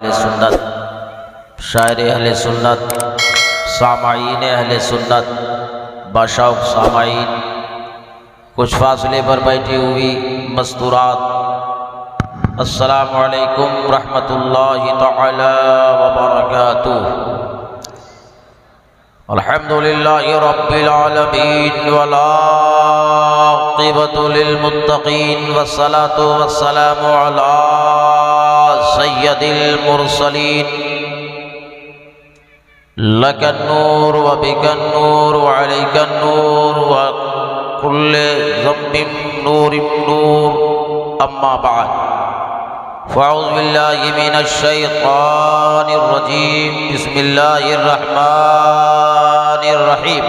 सुन्नत, शायर अहले सुन्नत, सामाईन अहले सुन्नत, बाशौक़ सामाईन, कुछ फासले पर बैठी हुई मस्तूरात, अस्सलामु अलैकुम रहमतुल्लाहि तआला व बरकातुहू। अल्हम्दुलिल्लाहि रब्बिल आलमीन वल आक़िबतु लिल मुत्तक़ीन वस्सलातु वस्सलामु अला सय्यदिल मुरसलीन लकन नूर व बिकन नूर व अलैकन नूर व कुल्ले ज़म्बिन नूरिन नूर अम्मा बाद फ़अऊज़ु बिल्लाहि मिनश शैतानिर रजीम बिस्मिल्लाहिर रहमानिर रहीम।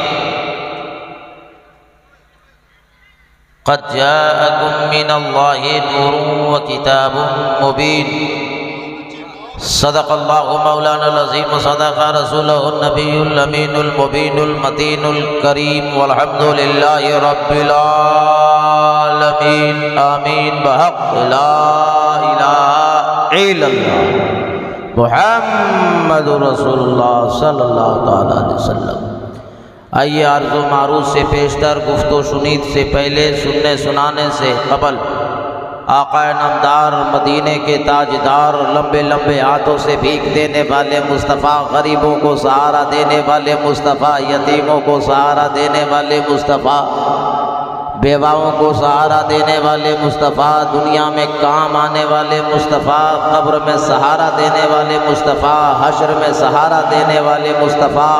क़द जाअकुम मिनल्लाहि नूरुन व किताबुन मुबीन। सदक़ल्लाहु मौलानल अज़ीम व सदक़ रसूलुहुन नबियुल अमीनुल मुबीनुल मतीनुल करीम वल्हम्दुलिल्लाहि रब्बिल आलमीन। आमीन बहक़्क़ ला इलाहा इल्लल्लाह मुहम्मदुर रसूलुल्लाह सल्लल्लाहु तआला अलैहि वसल्लम। आइए आरज़ो मारूफ से पेशतर गुफ्तो शुनीद से पहले सुनने सुनाने से कबल आक़ाए नामदार मदीने के ताजदार लंबे लंबे हाथों से भीख देने वाले मुस्तफ़ा, गरीबों को सहारा देने वाले मुस्तफ़ा, यतीमों को सहारा देने वाले मुस्तफ़ा, बेवाओं को सहारा देने वाले मुस्तफ़ा, दुनिया में काम आने वाले मुस्तफ़ा, कब्र में सहारा देने वाले मुस्तफ़ा, हश्र में सहारा देने वाले मुस्तफ़ा,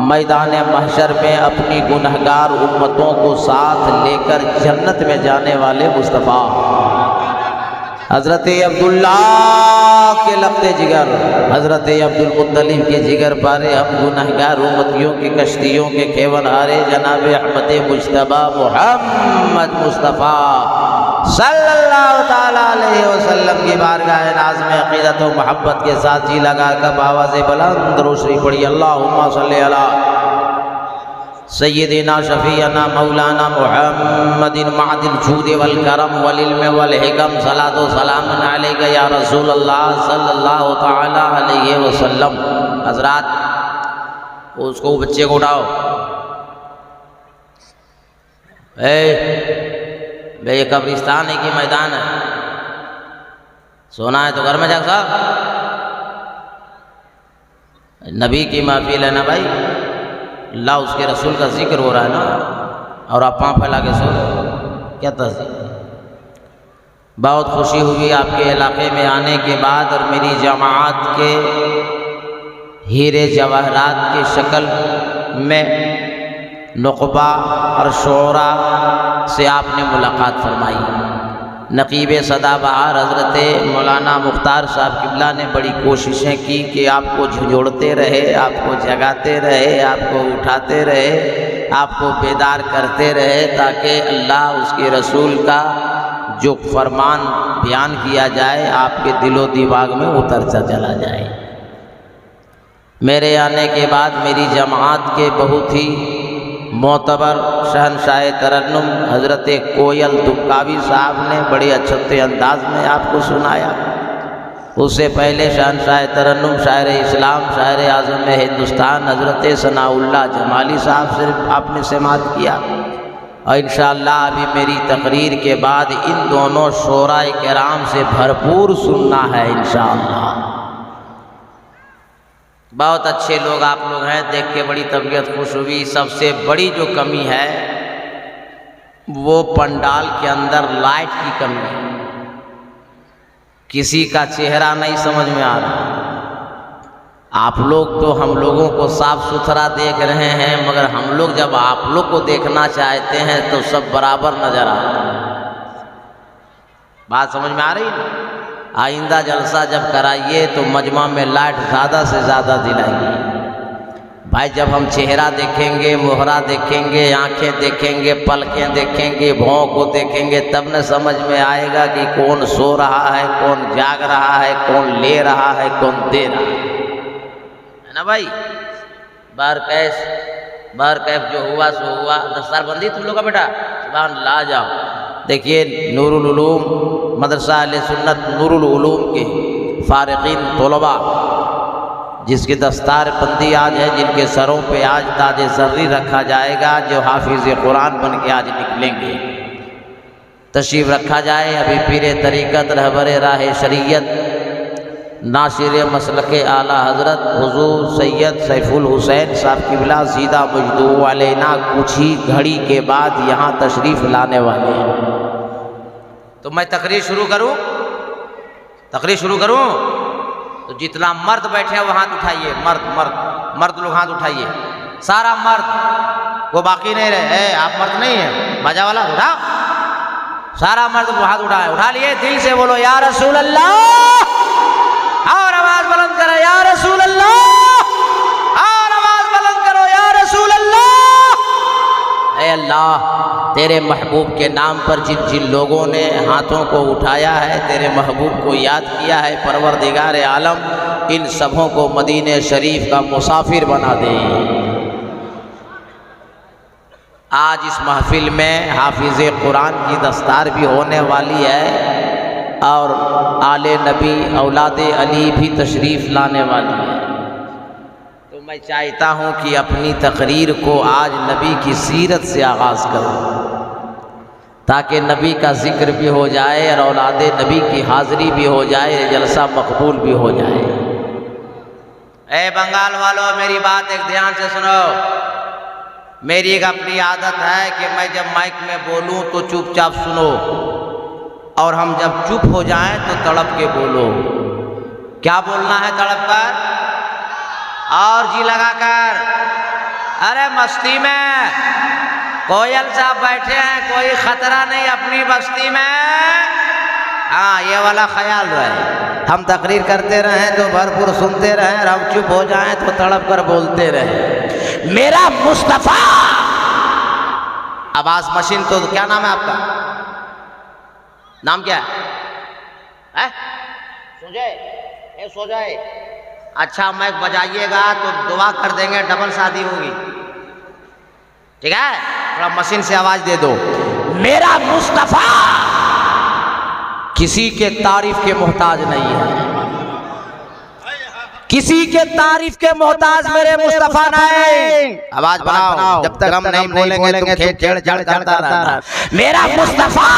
मैदान महशर में अपनी गुनहगार उम्मतों को साथ लेकर जन्नत में जाने वाले मुस्तफ़ा, हज़रत अब्दुल्ला के लफ्ते जिगर, हज़रत अब्दुल मुत्तलिब के जिगर पारे, हम गुनहगार उम्मतियों की कश्तियों के खेवन हारे जनाब अहमद मुज्तबा मुहम्मद मुस्तफ़ा सल्लल्लाहु ताला अलैहि वसल्लम की बारगाह नाज़ में अक़ीदत व मोहब्बत के साथ जी लगा कर आवाज़ बुलंद रोशनी पड़ी। अल्लाहुम्मा सल्ली अला सय्यिदिना शफ़ीअना मौलाना मुहम्मदिन मअदिल जूद वल करम वल इल्म वल हिकम सलातो सलामुन अलैका या रसूल अल्लाह सल्लल्लाहु ताला अलैहि वसल्लम। हज़रात उसको बच्चे को उठाओ, भाई ये कब्रिस्तान है कि मैदान है? सोना है तो घर में जाओ साहब। नबी की महफिल है ना भाई, अल्लाह उसके रसूल का जिक्र हो रहा है ना, और आप पाँव फैला के सो क्या तस्वीर। बहुत खुशी हुई आपके इलाके में आने के बाद, और मेरी जमात के हीरे जवाहरात की शक्ल में नुक़बा और शोरा से आपने मुलाकात फरमाई। नकीब सदाबहार हज़रत मौलाना मुख्तार साहब किबला ने बड़ी कोशिशें की कि आपको झंझोड़ते रहे, आपको जगाते रहे, आपको उठाते रहे, आपको बेदार करते रहे, ताकि अल्लाह उसके रसूल का जो फरमान बयान किया जाए आपके दिलो दिमाग में उतरता चला जाए। मेरे आने के बाद मेरी जमात के बहुत ही मोतबर शहनशाह तरन्नुम हज़रत कोयल दुबकावी साहब ने बड़े अच्छे अंदाज में आपको सुनाया। उससे पहले शहनशाह तरन्नुम शायर इस्लाम, शायर आज़म हिंदुस्तान हज़रत सनाउल्लाह जमाली साहब से आपने समाअत किया, और इंशाअल्लाह अभी मेरी तकरीर के बाद इन दोनों शोराए किराम से भरपूर सुनना है इंशाअल्लाह। बहुत अच्छे लोग आप लोग हैं, देख के बड़ी तबीयत खुश हुई। सबसे बड़ी जो कमी है वो पंडाल के अंदर लाइट की कमी है। किसी का चेहरा नहीं समझ में आ रहा। आप लोग तो हम लोगों को साफ सुथरा देख रहे हैं, मगर हम लोग जब आप लोग को देखना चाहते हैं तो सब बराबर नजर आता है। बात समझ में आ रही है? आइंदा जलसा जब कराइए तो मजमा में लाइट ज़्यादा से ज़्यादा दिलाइए भाई। जब हम चेहरा देखेंगे, मोहरा देखेंगे, आंखें देखेंगे, पलकें देखेंगे, भौं को देखेंगे, तब न समझ में आएगा कि कौन सो रहा है, कौन जाग रहा है, कौन ले रहा है, कौन दे रहा है ना भाई। बार कैफ जो हुआ सो हुआ। दस्तार बंदी तुम लोग का बेटा, सुभान अल्लाह। जाओ देखिए नूरुल उलूम मदरसा अहले सुन्नत नूरुल उलूम के फारिकीन तलबा जिसकी दस्तार बंदी आज है, जिनके सरों पे आज ताज ज़र्री रखा जाएगा, जो हाफिज़ कुरान बन के आज निकलेंगे, तशरीफ़ रखा जाए। अभी पीरे तरीक़त रहबर राह शरीयत नासिर मसलक आला हज़रत हुज़ूर सैयद सैफुल हुसैन साहब क़िबला सीधा मुजदू अलैना कुछ ही घड़ी के बाद यहाँ तशरीफ़ लाने वाले हैं। तो मैं तकरीर शुरू करूँ? तकरीर शुरू करूँ तो जितना मर्द बैठे हैं वो हाथ उठाइए। मर्द लोग हाथ उठाइए, सारा मर्द, वो बाकी नहीं रहे। आप मर्द नहीं है, बाजा वाला उठा, सारा मर्द वो हाथ उठा लिए। दिल से बोलो या रसूल अल्लाह, और आवाज बुलंद करो या रसूल अल्लाह, और आवाज बुलंद करो या रसूल अल्लाह। ऐ अल्लाह, तेरे महबूब के नाम पर जिन जिन लोगों ने हाथों को उठाया है, तेरे महबूब को याद किया है, परवरदिगार आलम इन सबों को मदीने शरीफ का मुसाफिर बना दे। आज इस महफिल में हाफिज़ कुरान की दस्तार भी होने वाली है और आले नबी औलाद अली भी तशरीफ़ लाने वाली है। तो मैं चाहता हूँ कि अपनी तकरीर को आज नबी की सीरत से आगाज़ करूँ, ताकि नबी का जिक्र भी हो जाए और औलाद नबी की हाज़िरी भी हो जाए, जलसा मकबूल भी हो जाए। ए बंगाल वालों, मेरी बात एक ध्यान से सुनो। मेरी एक अपनी आदत है कि मैं जब माइक में बोलूं तो चुपचाप सुनो, और हम जब चुप हो जाएं तो तड़प के बोलो। क्या बोलना है तड़प कर और जी लगा कर? अरे मस्ती में कोयल साहब बैठे हैं, कोई खतरा नहीं अपनी बस्ती में। हाँ, ये वाला ख्याल रहे। हम तकरीर करते रहें तो भरपूर सुनते रहें, और हम चुप हो जाएं तो तड़प कर बोलते रहें। मेरा मुस्तफ़ा, आवाज मशीन। तो क्या नाम है आपका? नाम क्या है? सो जाए। अच्छा, माइक बजाइएगा तो दुआ कर देंगे, डबल शादी होगी। ठीक है, थोड़ा मशीन से आवाज दे दो। मेरा मुस्तफ़ा किसी के तारीफ के मोहताज नहीं है, किसी के तारीफ के मोहताज मेरे मुस्तफ़ा नहीं। आवाज बनाओ, जब तक हम नहीं बोलेंगे तो छेड़ करता रहना। मेरा मुस्तफ़ा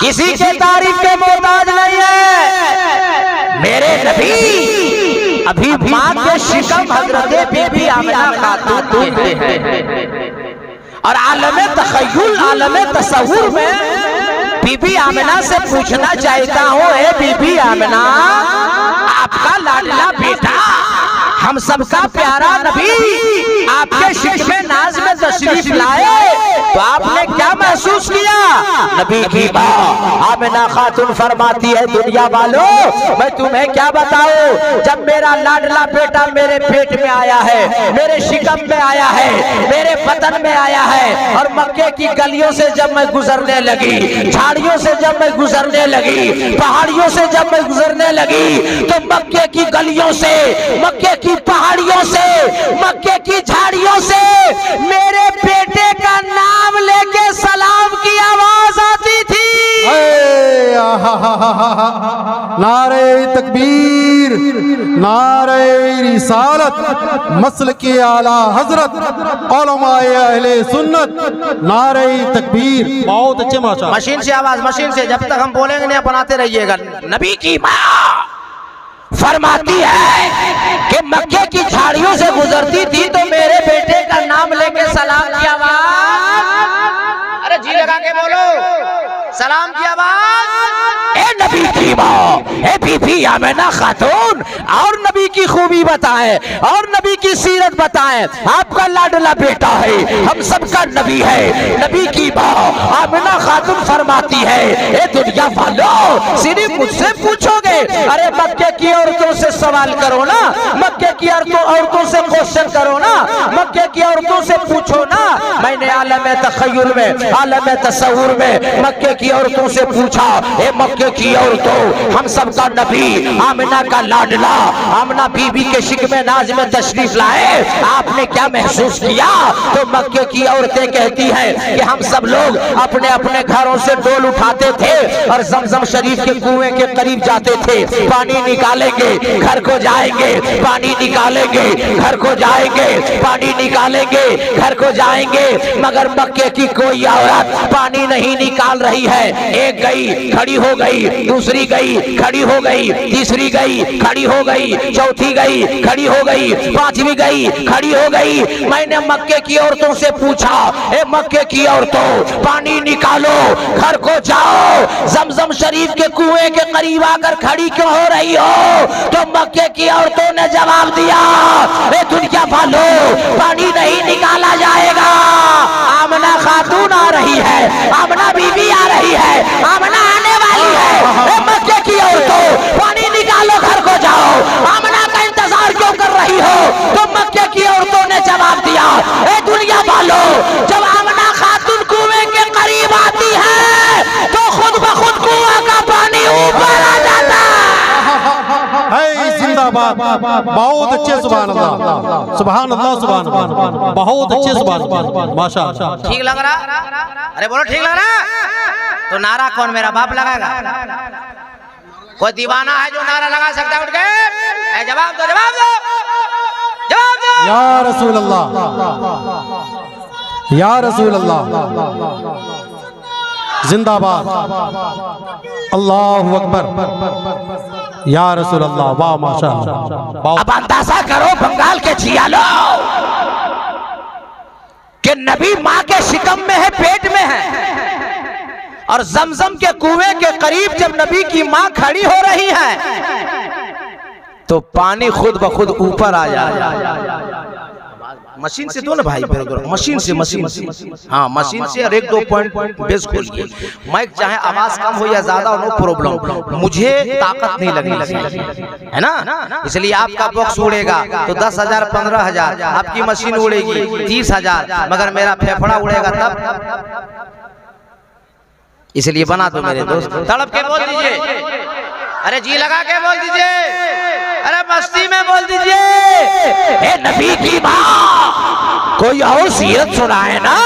किसी के तारीफ के मोहताज नहीं है। मेरे नबी अभी माँ के शिकम हज़रत बीबी आमिना खातून में है, और आलमे तख़य्युल, आलमे तसव्वुर में बीबी आमिना से पूछना चाहता हूँ, हे बीबी आमिना, आपका लाडला बेटा, हम सबका प्यारा नबी आपके शिकवे नाज में तशरीफ लाए तो आपने क्या महसूस किया? नबी की माँ आमिना खातून फरमाती है, दुनिया वालों मैं तुम्हें क्या बताऊं, जब मेरा लाडला बेटा मेरे पेट में आया है, मेरे शिकम में आया है, मेरे बदन में आया है, और मक्के की गलियों से जब मैं गुजरने लगी, झाड़ियों से जब मैं गुजरने लगी, पहाड़ियों से जब मैं गुजरने लगी, तो मक्के की गलियों से, मक्के की पहाड़ियों से, मक्के की झाड़ियों से मेरे बेटे का नाम लेके सलाम की आवाज आती थी। नारे तकबीर, नारे रिसालत, मसल के आला हजरत, उलमाए अहले सुन्नत, नारे तकबीर। बहुत अच्छे माशा। मशीन से आवाज, मशीन से, जब तक हम बोलेंगे नहीं बनाते रहिएगा। नबी की माँ फरमाती है कि मक्के की झाड़ियों से गुजरती थी तो मेरे बेटे का नाम लेके सलाम की आवाज, अरे जी लगा के बोलो, सलाम की आवाज। ए नबी की माँ, ए बीबी आमिना खातून, और नबी की खूबी बताएं, और नबी की सीरत बताएं। आपका लाडला बेटा है, हम सबका नबी है। नबी की माँ आमिना खातून फरमाती है, ए दुनिया वालों सिर्फ मुझसे पूछोगे, अरे मक्के की औरतों से सवाल करो ना, मक्के की औरतों से क्वेश्चन करो ना, मक्के की औरतों से पूछो ना। मैंने आलम तखय्युल में, आलम तसव्वुर में मक्के की औरतों से पूछा, ए मक्के की औरतों, हम सबका नबी आमिना का लाडला आमिना बीबी के शिकवे नाज में तशरीफ लाए, आपने क्या महसूस किया? तो मक्के की औरतें कहती हैं कि हम सब लोग अपने अपने घरों से डोल उठाते थे और जमजम शरीफ के कुएं के करीब जाते थे, पानी निकालेंगे घर को जाएंगे, पानी निकालेंगे घर को जाएंगे, पानी निकालेंगे घर को जाएंगे, मगर मक्के की कोई औरत पानी नहीं निकाल रही है। एक गई खड़ी हो गई, दूसरी गई खड़ी हो गई, तीसरी गई खड़ी हो गई, चौथी गई खड़ी हो गई, पांचवी गई खड़ी हो गई। मैंने मक्के की औरतों से पूछा, ए मक्के की औरतों, पानी निकालो घर को जाओ, जमजम शरीफ के कुएं के करीब आकर खड़ी क्यों हो रही हो? तो मक्के की औरतों ने जवाब दिया, ए दुनिया वालो, पानी नहीं निकाला जाएगा, आमना खातून आ रही है, आमना बीबी आ रही है, आमना आने वाली है। ए मक्के की औरतों, पानी निकालो घर को जाओ, आमना का इंतजार क्यों कर रही हो? तो मक्के की औरतों ने जवाब दिया, ए दुनिया वालों, जब आमना खातून कुएं के करीब आती है तो खुद ब खुद कुआं का पानी ऊपर आ जाता है। जिंदाबाद, बहुत अच्छे, सुभान अल्लाह, सुभान अल्लाह, सुभान अल्लाह, बहुत अच्छे, सुभान अल्लाह, माशाअल्लाह। ठीक लग रहा? अरे बोलो ठीक लग रहा? तो नारा कौन मेरा बाप लगाएगा? कोई दीवाना है जो नारा लगा सकता है? उठ के जवाब दो, जवाब दो, जवाब दो। या रसूल अल्लाह, या रसूल अल्लाह, जिंदाबाद, अल्लाहु अकबर, या रसूल अल्लाह, वाह माशाअल्लाह। अब अंदाजा करो बंगाल के जियालो कि नबी माँ के शिकम में है, पेट में है, और जमजम के कुएं के करीब जब नबी की माँ खड़ी हो रही है तो पानी खुद ब खुद ऊपर आ जाए। मशीन से दो ना भाई, मशीन से, मशीन से, हाँ मशीन से। और एक दो पॉइंट बेस खोलिए, माइक चाहे आवाज कम हो या ज्यादा, नो प्रॉब्लम, मुझे ताकत नहीं लगनी चाहिए, है ना? इसलिए आपका बॉक्स उड़ेगा तो 10,000 15,000, आपकी मशीन उड़ेगी 30,000, मगर मेरा फेफड़ा उड़ेगा तब। इसलिए बना दो मेरे दोस्त, तड़प के बोल दीजिए, अरे जी लगा के बोल दीजिए, अरे मस्ती में बोल दीजिए, ए नबी की माँ कोई और सीरत सुनाए ना।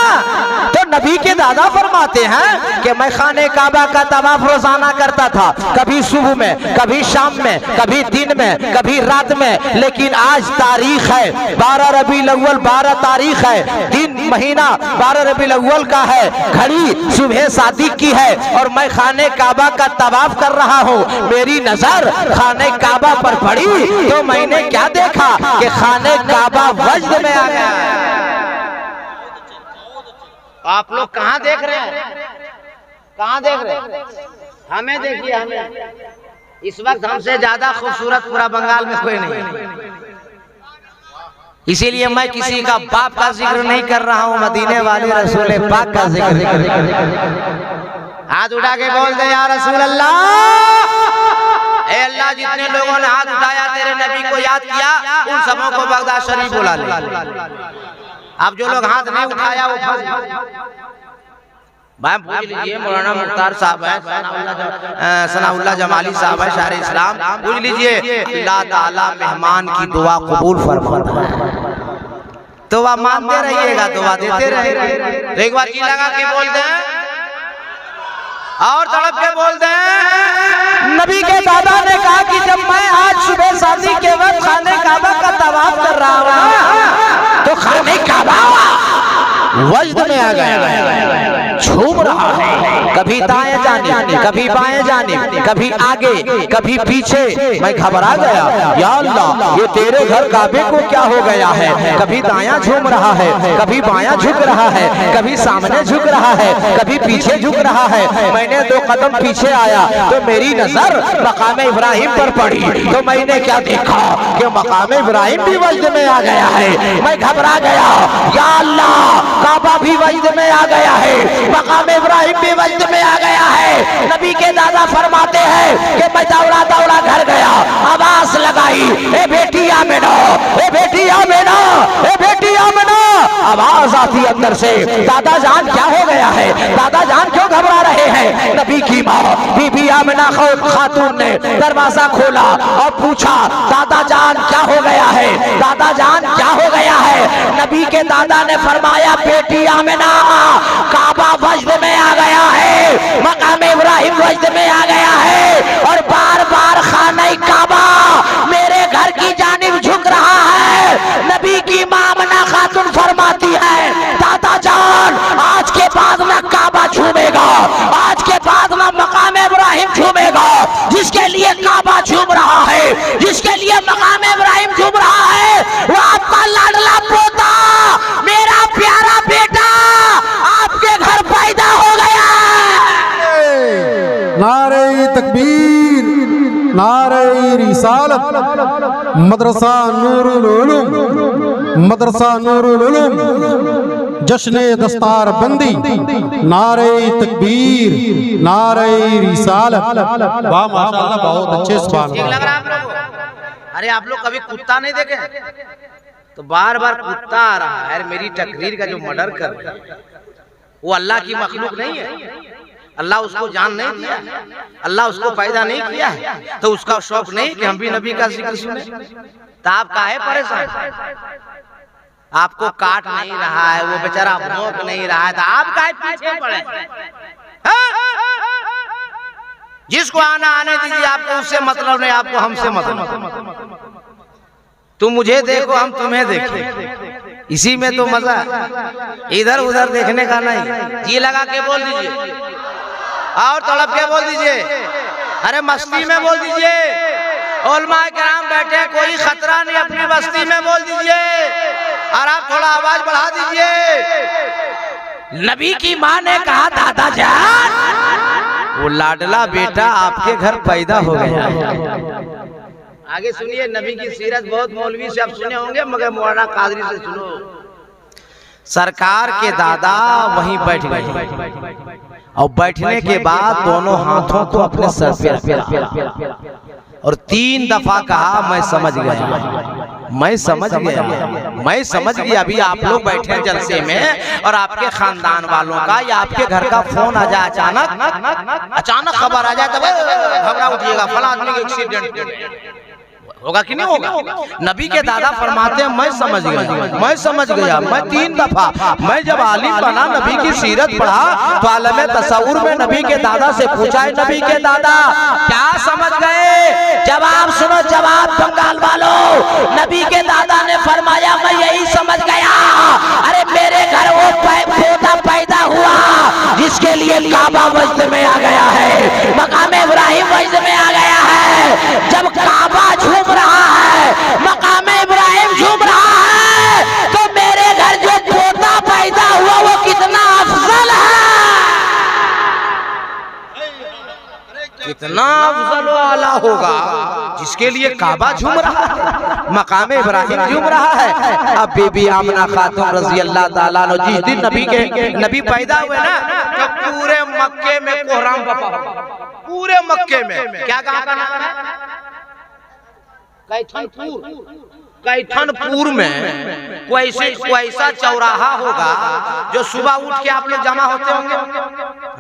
तो नबी के दादा फरमाते हैं कि मैं खाने काबा का तवाफ रोजाना करता था, कभी सुबह में, कभी शाम में, कभी दिन में, कभी रात में, लेकिन आज तारीख है 12 रबीउल अव्वल, 12 तारीख है, दिन महीना 12 रबीउल अव्वल का है, घड़ी सुबह सादिक की है और मैं खाने काबा का तवाफ कर रहा हूँ। मेरी नजर खाने काबा पर पड़ी तो मैंने क्या देखा कि खाने काबा वजद में आ गया। आप लोग कहाँ देख रहे हैं? कहाँ देख रहे हैं? हमें देखिए, हमें इस वक्त हमसे ज्यादा खूबसूरत पूरा बंगाल में कोई नहीं। इसीलिए मैं किसी का बाप का जिक्र नहीं कर रहा हूँ, मदीने वाले रसूल पाक का जिक्र। हाथ उठा के बोल दे या रसूल अल्लाह। ए अल्लाह, जितने लोगों ने हाथ उठाया तेरे नबी को याद किया, उन सबों को बगदाद शरीफ बुला ले। अब जो लोग हाथ नहीं उठाया वो भाई पूछ लीजिए, मौलाना मुख्तार साहब है, सनाउल्लाह जमाली साहब है, शायर इस्लाम, पूछ लीजिए, अल्लाह ताला मेहमान की दुआ कबूल फरमाता है। दुआ मानते रहिएगा, दुआ देते रहिएगा। तो एक बार जी लगा के बोल दें और तड़प के बोल दें। नबी के दादा ने कहा कि जब मैं आज सुबह शादी के वक्त खाने काबा का तवाफ कर रहा हूँ तो खाने काबा वजद में आ गया, झूम रहा है, कभी दाएं जाने, कभी बाएं जाने, कभी आगे, कभी पीछे। मैं घबरा गया, या अल्लाह ये तेरे घर काबे को क्या हो गया है? कभी दायां झूम रहा है, कभी बायां झुक रहा है, कभी सामने झुक रहा है, कभी पीछे झुक रहा है। मैंने 2 कदम पीछे आया तो मेरी नजर मकाम इब्राहिम पर पड़ी, तो मैंने क्या देखा कि मकाम इब्राहिम भी वजद में आ गया है। मैं घबरा गया, या अल्लाह काबा भी वजद में आ गया है, मकाम इब्राहिम भी वजद में आ गया है। नबी के दादा फरमाते हैं कि मैं दौड़ा दौड़ा घर गया, आवाज लगाई, ए बेटी आमिना, ए बेटी आमिना। आवाज आती अंदर से, दादा जान क्या हो गया है, दादा जान क्यों घबरा रहे हैं। नबी की माँ बीबी आमिना खातून ने दरवाजा खोला और पूछा, दादा जान क्या हो गया है, दादा जान क्या हो गया है। नबी के दादा ने फरमाया, बेटी आमिना, काबा वजद में आ गया है, मकाम इब्राहिम वजद में आ गया है और बार बार खाना काबा मेरे घर की जानिब झुक रहा है। नबी की माँ आमिना खातून फरमाती है, दादा जान आज के बाद ना काबा झूमेगा, आज के बाद ना मकाम इब्राहिम झूमेगा। जिसके लिए काबा झूम रहा है, जिसके लिए मकाम इब्राहिम झूम रहा है, वो आपका लाडला पोता, मेरा प्यारा बेटा आपके घर पैदा हो गया। नारे तकबीर, नारे रिसालत, मदरसा नूरुल उलूम, मदरसा नूरुल उलूम, जश्ने दस्तार बंदी, नारे तकबीर, नारे रिसालत। वाह माशाअल्लाह, बहुत अच्छे सुभान ठीक लग रहा है आप लोगों को? अरे आप लोग कभी कुत्ता नहीं देखे? तो बार बार कुत्ता आ रहा है। मेरी तकरीर का जो मर्डर कर, वो अल्लाह की मखलूक नहीं है। अल्लाह उसको जान नहीं दिया, अल्लाह उसको पैदा नहीं किया है, तो उसका शौक नहीं कि हम भी नबी का जिक्र सुने। तो आप काहे परेशान? आपको काट नहीं रहा है, वो बेचारा भौंक नहीं रहा है, तो आप काहे पीछे पड़े? जिसको आना आने दीजिए, आपको उससे मतलब नहीं, आपको हमसे मतलब। तुम मुझे देखो, हम तुम्हें देखें, इसी में तो मजा, इधर उधर देखने का नहीं। जी लगा के बोल दीजिए और तड़प के बोल दीजिए, अरे मस्ती में बोल दीजिए। उलमाए किराम बैठे, कोई खतरा नहीं, अपनी बस्ती में बोल दीजिए और आप थोड़ा आवाज बढ़ा दीजिए। नबी की माँ ने कहा, दादा जान वो लाडला बेटा आपके घर पैदा हो गया है। आगे सुनिए, नबी की सीरत बहुत मौलवी से आप सुने होंगे, मगर मौलाना कादरी से सुनो। सरकार के दादा वहीं बैठ गए और बैठने के बाद दोनों हाथों को अपने सर पे रखा और 3 दफा कहा, मैं समझ गया, मैं समझ गया, मैं समझ गया। अभी आप लोग बैठे हैं जलसे में और आपके खानदान वालों का या आपके घर का फोन आ जाए, अचानक खबर आ जाए, तो घबरा उठिएगा, फला आदमी का एक्सीडेंट होगा कि नहीं होगा। नबी के दादा फरमाते हैं, मैं समझ गया, मैं समझ गया। मैं 3 दफा, मैं जब आलिम बना, नबी की सीरत पढ़ा, तो आलमे तसव्वुर में नबी के दादा से पूछा, नबी के दादा क्या समझ गए? जवाब सुनो, जवाब बंगाल वालों। नबी के दादा ने फरमाया, मैं यही समझ गया, अरे मेरे घर वो पोता पैदा हुआ जिसके लिए काबा वजद में आ गया है, मकाम इब्राहिम वजद में आ गया है। जब काबा झूम रहा है, मकाम इब्राहिम झूम रहा है, तो मेरे घर जो पोता पैदा हुआ वो कितना अफजल है, कितना अफजल व आला होगा जिसके लिए काबा झूम रहा है, मकाम इब्राहिम झूम रहा है। अब बीबी आमिना खातून रजी अल्लाह ताला अन्हा, जिस दिन नबी पैदा हुए ना, तो पूरे मक्के में कोहराम बपा, पूरे मक्के में। क्या गाँव का नाम है? कैथनपुर में कोई ऐसा चौराहा होगा जो सुबह उठ के आप लोग जमा होते होंगे।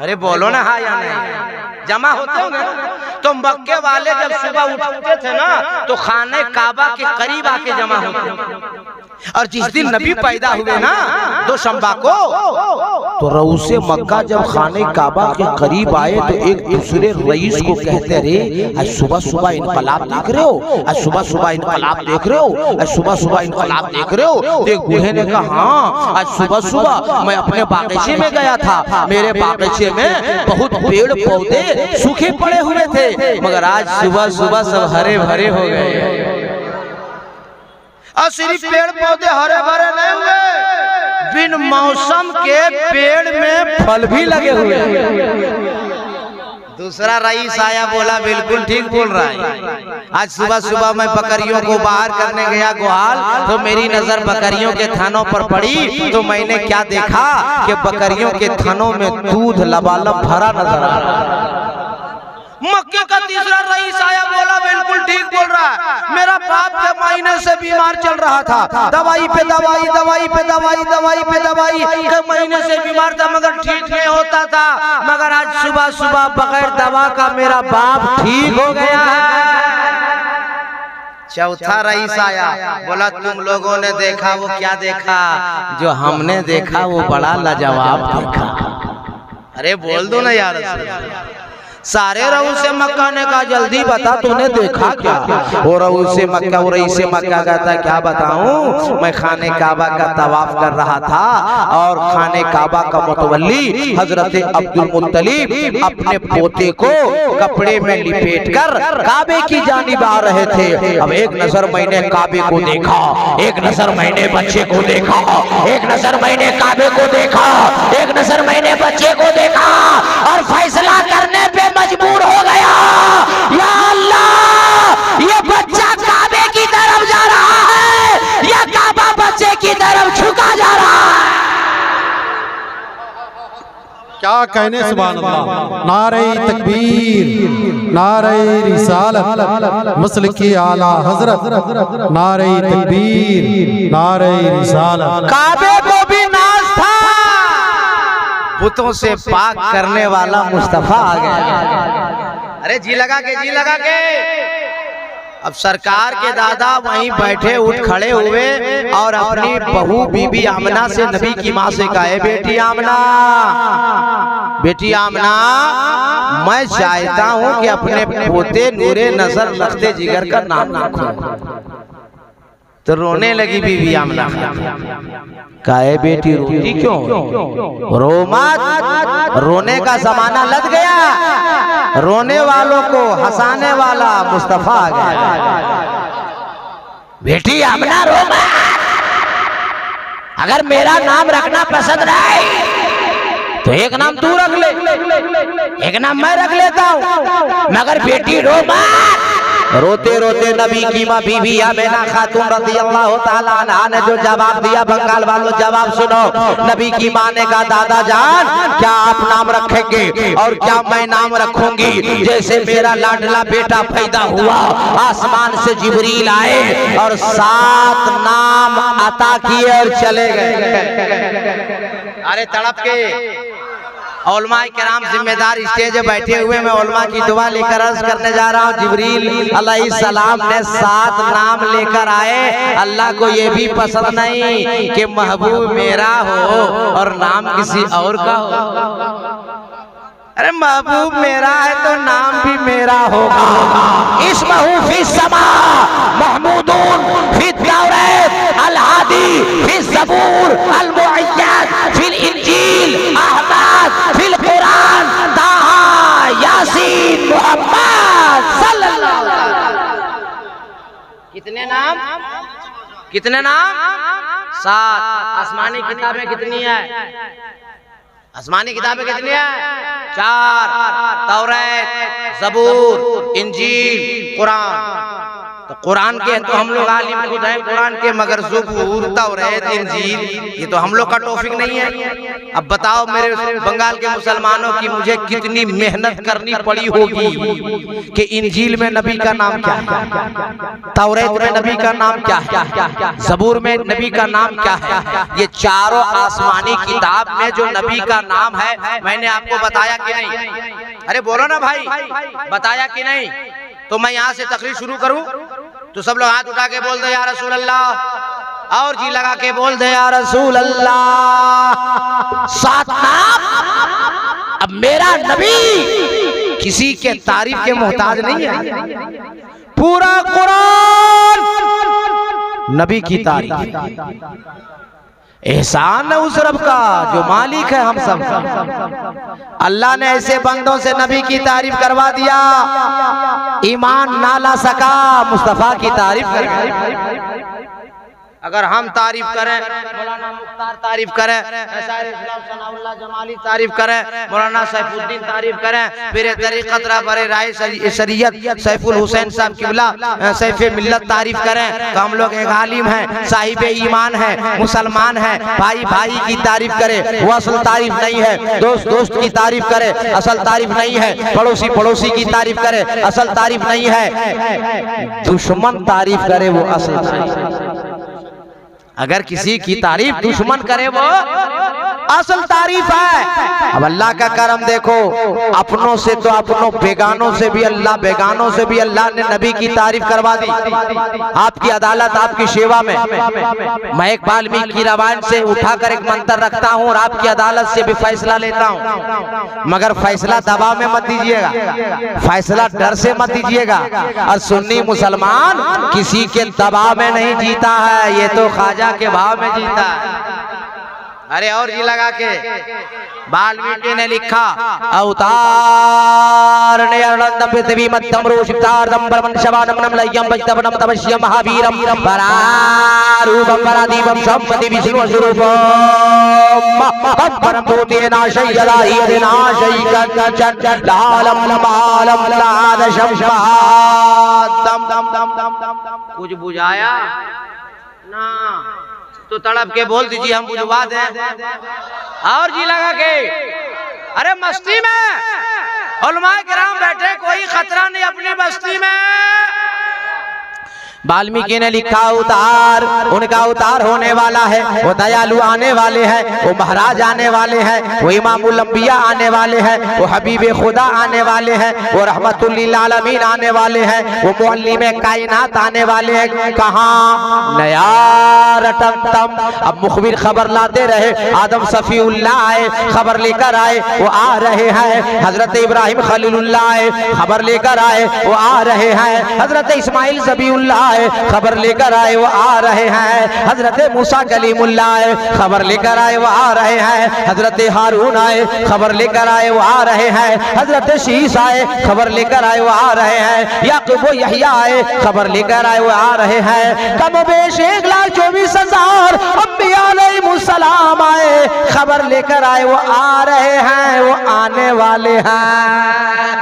अरे बोलो ना हाँ या नहीं, जमा होते होंगे। तो मक्के वाले जब सुबह उठते थे ना, तो खाने काबा के करीब आके जमा होते। और जिस दिन नबी पैदा हुए ना, 2 शंबा को, तो रऊसे मक्का जब खाने काबा के करीब आए, तो एक दूसरे रईस को कहते, रे आज सुबह सुबह इनकलाब देख रहे हो, आज सुबह सुबह इनकलाब देख रहे हो, आज सुबह सुबह इनकलाब देख रहे हो। तो एक बूढ़े ने कहा, हाँ आज सुबह सुबह मैं अपने बागीचे में गया था, मेरे बागीचे में बहुत पेड़ पौधे सूखे पड़े हुए थे, मगर आज सुबह सुबह सब हरे भरे हो गए। और सिर्फ पेड़ पौधे हरे भरे नहीं हुए, बिन मौसम के पेड़ में फल भी लगे हुए। दूसरा रईस आया, बोला बिल्कुल ठीक बोल रहा है। आज सुबह सुबह मैं बकरियों को बाहर करने गया गोहाल, तो मेरी नजर बकरियों के थनों पर पड़ी, तो मैंने क्या देखा कि बकरियों के थनों में दूध लबालब भरा नजर आ रहा। मक्के का तीसरा रईस आया, बोला बिल्कुल ठीक बोल रहा है, मेरा बाप के महीने से बीमार चल रहा था, दवाई पे दवाई, दवाई पे दवाई, दवाई पे दवाई, के महीने से बीमार था मगर ठीक नहीं होता था, मगर आज सुबह सुबह बगैर दवा का मेरा बाप ठीक हो गया है। चौथा रईस आया, बोला तुम लोगों ने देखा वो क्या देखा, जो हमने देखा वो बड़ा लाजवाब देखा। अरे बोल दो ना यार। सारे रहू से मक्का ने कहा जल्दी बता तूने देखा क्या। और रहू से मक्का, और रईस से मक्का कहता क्या बताऊं, मैं खाने काबा का तवाफ कर रहा था और खाने काबा का मुतवल्ली हजरत अब्दुल मुत्तलिब अपने पोते को कपड़े में लिपेटकर काबे की जानिब आ रहे थे। अब एक नजर मैंने काबे को देखा, एक नजर मैंने बच्चे को देखा, एक नजर मैंने काबे को देखा, एक नजर मैंने बच्चे को देखा और फैसला करने पे मजबूर हो गया, या अल्लाह ये बच्चा काबे की तरफ जा रहा है या काबा बच्चे की तरफ झुका जा रहा है। क्या कहने सुभान अल्लाह। नारे तकबीर, नारे रिसालत, मसलकी आला हजरत, नारे तकबीर, नारे रिसालत। काबे को भी नाज था, बुतों से पाक करने वाला मुस्तफा आ गया। अरे जी लगा के, जी लगा के। अब सरकार के दादा वहीं बैठे उठ खड़े हुए और अपनी बहू बीबी आमना से नबी की माँ से कहे, बेटी आमना, बेटी आमना, मैं चाहता हूँ कि अपने पोते नूरे नजर रखते जिगर का नाम रखो। तो रोने लगी बीबी आमना। काहे बेटी रोती क्यों, रो मत, रोने का जमाना लग गया, रोने वालों को हंसाने वाला मुस्तफा आ गया। बेटी आमना रो मत, अगर मेरा नाम रखना पसंद नहीं तो एक नाम तू रख ले, एक नाम मैं रख लेता हूँ, मगर बेटी रो मत। रोते रोते नबी की माँ बीबी आमिना खातून रज़ियल्लाहु ताला अन्हा ने जो जवाब दिया, बंगाल वालों जवाब सुनो। नबी की माँ ने कहा, दादा जान क्या आप नाम रखेंगे और क्या मैं नाम रखूंगी। जैसे मेरा लाडला बेटा पैदा हुआ, आसमान से जिब्रील आए और 7 नाम अता किए और चले गए। अरे तड़प के उलमाए किराम जिम्मेदार स्टेज पे बैठे हुए, मैं उलमा की दुआ लेकर अर्ज करने जा रहा हूँ। जिब्रील अलैहिस्सलाम ने 7 नाम लेकर आए। अल्लाह को ये भी पसंद नहीं कि महबूब मेरा हो और नाम किसी और का हो। अरे महबूब मेरा है तो नाम भी मेरा होगा। इस्महु फी समा महमूदून फी तौरात अल हादी फी ज़बूर अल मुअय्यद फिल इंजील अहमद फिल कुरान ताहा यासीन मुहम्मद सल्लल्लाहु अलैहि वसल्लम। कितने नाम, कितने नाम? 7। आसमानी किताबें कितनी है? आसमानी किताबें कितनी है? 4। तौरात, ज़बूर, इंजील, कुरान। तो कुरान के तो हम लोग आलिम खुद हैं कुरान के, मगर ज़बूर, तौरात, इंजील ये तो हम लोग का टॉपिक नहीं है। अब बताओ मेरे बंगाल के मुसलमानों की मुझे कितनी मेहनत करनी पड़ी होगी कि इंजील में नबी का नाम क्या है, तौरात में नबी का नाम क्या है, ज़बूर में नबी का नाम क्या है। ये चारों आसमानी किताब में जो नबी का नाम है, मैंने आपको बताया कि नहीं? अरे बोलो ना भाई, बताया कि नहीं? तो मैं यहाँ से तकरीर शुरू करूं तो सब लोग हाथ उठा के बोल दे या रसूल अल्लाह, और जी लगा के बोल दे या रसूल अल्लाह। 7 नाम। अब मेरा नबी किसी के तारीफ के मोहताज नहीं है, पूरा कुरान नबी की तारीफ। एहसान है उस रब का जो मालिक है हम सब का। अल्लाह ने ऐसे बंदों से नबी की तारीफ करवा दिया, ईमान ना ला सका, मुस्तफा की तारीफ कर। अगर हम तारीफ करें, मौलाना मुख्तार तारीफ करें, शायर इस्लाम सनाउल्लाह जमाली तारीफ करें, मौलाना सैफुद्दीन तारीफ करें, फिर तरीक़त रहबर राय शरीयत सैफुल हुसैन साहब किबला सैफ मिल्लत तारीफ करें, तो हम लोग एक आलिम हैं, साहिब ईमान है, मुसलमान है। भाई भाई की तारीफ करे वो असल तारीफ नहीं है, दोस्त दोस्त की तारीफ करे असल तारीफ नहीं है, पड़ोसी पड़ोसी की तारीफ करे असल तारीफ नहीं है, दुश्मन तारीफ करे वो असल तारीफ। अगर किसी की तारीफ दुश्मन करे वो असल तारीफ है। अब अल्लाह का करम देखो, अपनों से तो अपनों, बेगानों से भी अल्लाह, बेगानों से भी अल्लाह ने नबी की तारीफ करवा दी। आपकी अदालत आपकी सेवा में मैं एक वाल्मीकि की रामायण से उठाकर एक मंत्र रखता हूँ और आपकी अदालत से भी फैसला लेता हूँ, मगर फैसला दबाव में मत दीजिएगा, फैसला डर से मत दीजिएगा। और सुन्नी मुसलमान किसी के दबाव में नहीं जीता है, ये तो ख्वाजा के भाव में जीता है। अरे और जी लगा के वाल्मीकि ने लिखा, अवतार ने अनंतम पृथ्वी मध्यम रोषितार्दम परमं शवानम लय्यम वैष्णवनम तपस्यम महावीरम परारूपम परादीपम सम्पति विष्णु स्वरूपम परम भूते नाशय्यदाहि नाशयिकं लालम लालम लादशम दम दम दम दम कुछ बुझाया ना तो तड़प के बोल दीजिए, हम बुझवा दें। और जी लगा के अरे मस्ती में उलमाए किराम बैठे, कोई खतरा नहीं अपनी बस्ती में। वाल्मीकि ने लिखा, उतार उनका उतार होने वाला है, वो दयालु आने वाले हैं, वो महाराज आने वाले हैं, वो इमामुल अंबिया आने वाले हैं, वो हबीब खुदा आने वाले हैं, वो रहमतुल लिल आलमीन आने वाले हैं, वो मुअल्लिम कायनात आने वाले हैं। कहाँ नया रटम। अब मुखबिर खबर लाते रहे, आदम सफीउल्लाह आए खबर लेकर आए, वो आ रहे हैं। हजरत इब्राहिम खलीलुल्लाह आए खबर लेकर आए, वो आ रहे हैं। हजरत इस्माइल ज़बीउल्लाह खबर लेकर आए, वो आ रहे हैं। हजरत मूसा कलीमुल्लाह आए खबर लेकर आए, वो आ रहे हैं। हजरत हारून आए खबर लेकर आए, वो आ रहे हैं। हजरत शीश आए खबर लेकर आए, वो आ रहे हैं। याकूब यहया आए खबर लेकर आए, वो आ रहे हैं। कम बेश 1,24,000 अंबिया अलैहिमुस्सलाम आए खबर लेकर आए, वो आ रहे हैं, वो आने वाले हैं।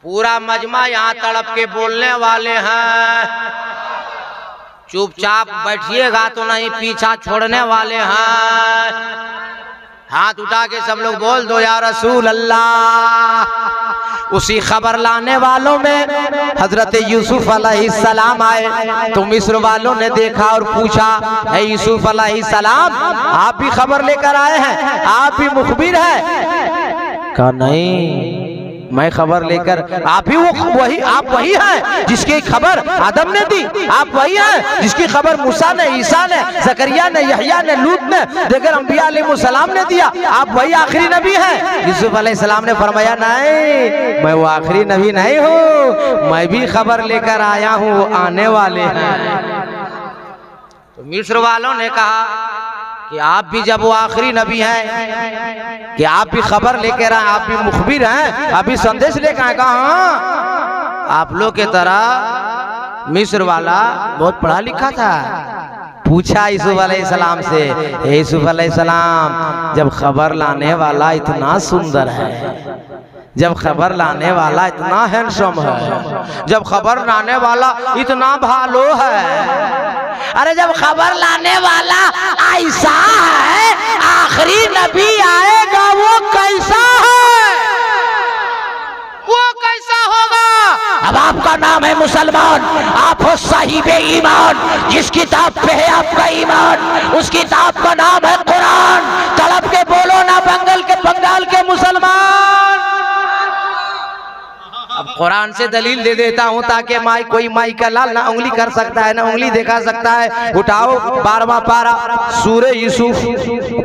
पूरा मजमा यहाँ तड़प के बोलने वाले हैं। चुपचाप बैठिएगा तो नहीं, पीछा छोड़ने वाले हैं। हाथ उठा के सब लोग बोल दो या रसूल अल्लाह। उसी खबर लाने वालों में हजरत यूसुफ अलैहिस्सलाम आए, तो मिस्र वालों ने देखा और पूछा, है यूसुफ अलैहिस्सलाम आप भी खबर लेकर आए हैं, आप भी मुखबिर हैं? कहा नहीं, मैं खबर लेकर, आप ही वही, आप वही हैं जिसकी खबर आदम ने दी, आप वही हैं जिसकी खबर मूसा ने, ईसा ने, जकरिया ने, यहया ने, लूत ने, देगर अंबिया अलैहिमुस्सलाम ने दिया, आप वही आखिरी नबी हैं। यूसुफ अलैहिस्सलाम ने फरमाया, नहीं मैं वो आखिरी नबी नहीं हूँ, मैं भी खबर लेकर आया हूँ, वो आने वाले हैं। तो मिस्र वालों ने कहा कि आप भी जब वो आखिरी नबी हैं कि आप भी खबर लेकर आए, आप भी मुखबिर हैं, आप भी संदेश लेकर आए। कहा आप लोग के तरह मिस्र वाला बहुत पढ़ा लिखा था। पूछा यूसुफ अलैहिस्सलाम से, यूसुफ अलैहिस्सलाम जब खबर लाने वाला इतना सुंदर है, जब खबर लाने वाला इतना हैंडसम है, जब खबर लाने वाला इतना भालो है, अरे जब खबर लाने वाला ऐसा है, आखिरी नबी आएगा वो कैसा है, वो कैसा होगा? अब आपका नाम है मुसलमान, आप हो साहिब ईमान, जिस किताब पे है आपका ईमान उस किताब का नाम है कुरान। तड़प के बोलो ना बंगाल के मुसलमान। अब कुरान से दलील दे देता हूँ ताकि कोई माई का लाल ना उंगली कर सकता है, ना उंगली दिखा सकता है। उठाओ 12वां पारा सूरे यूसुफ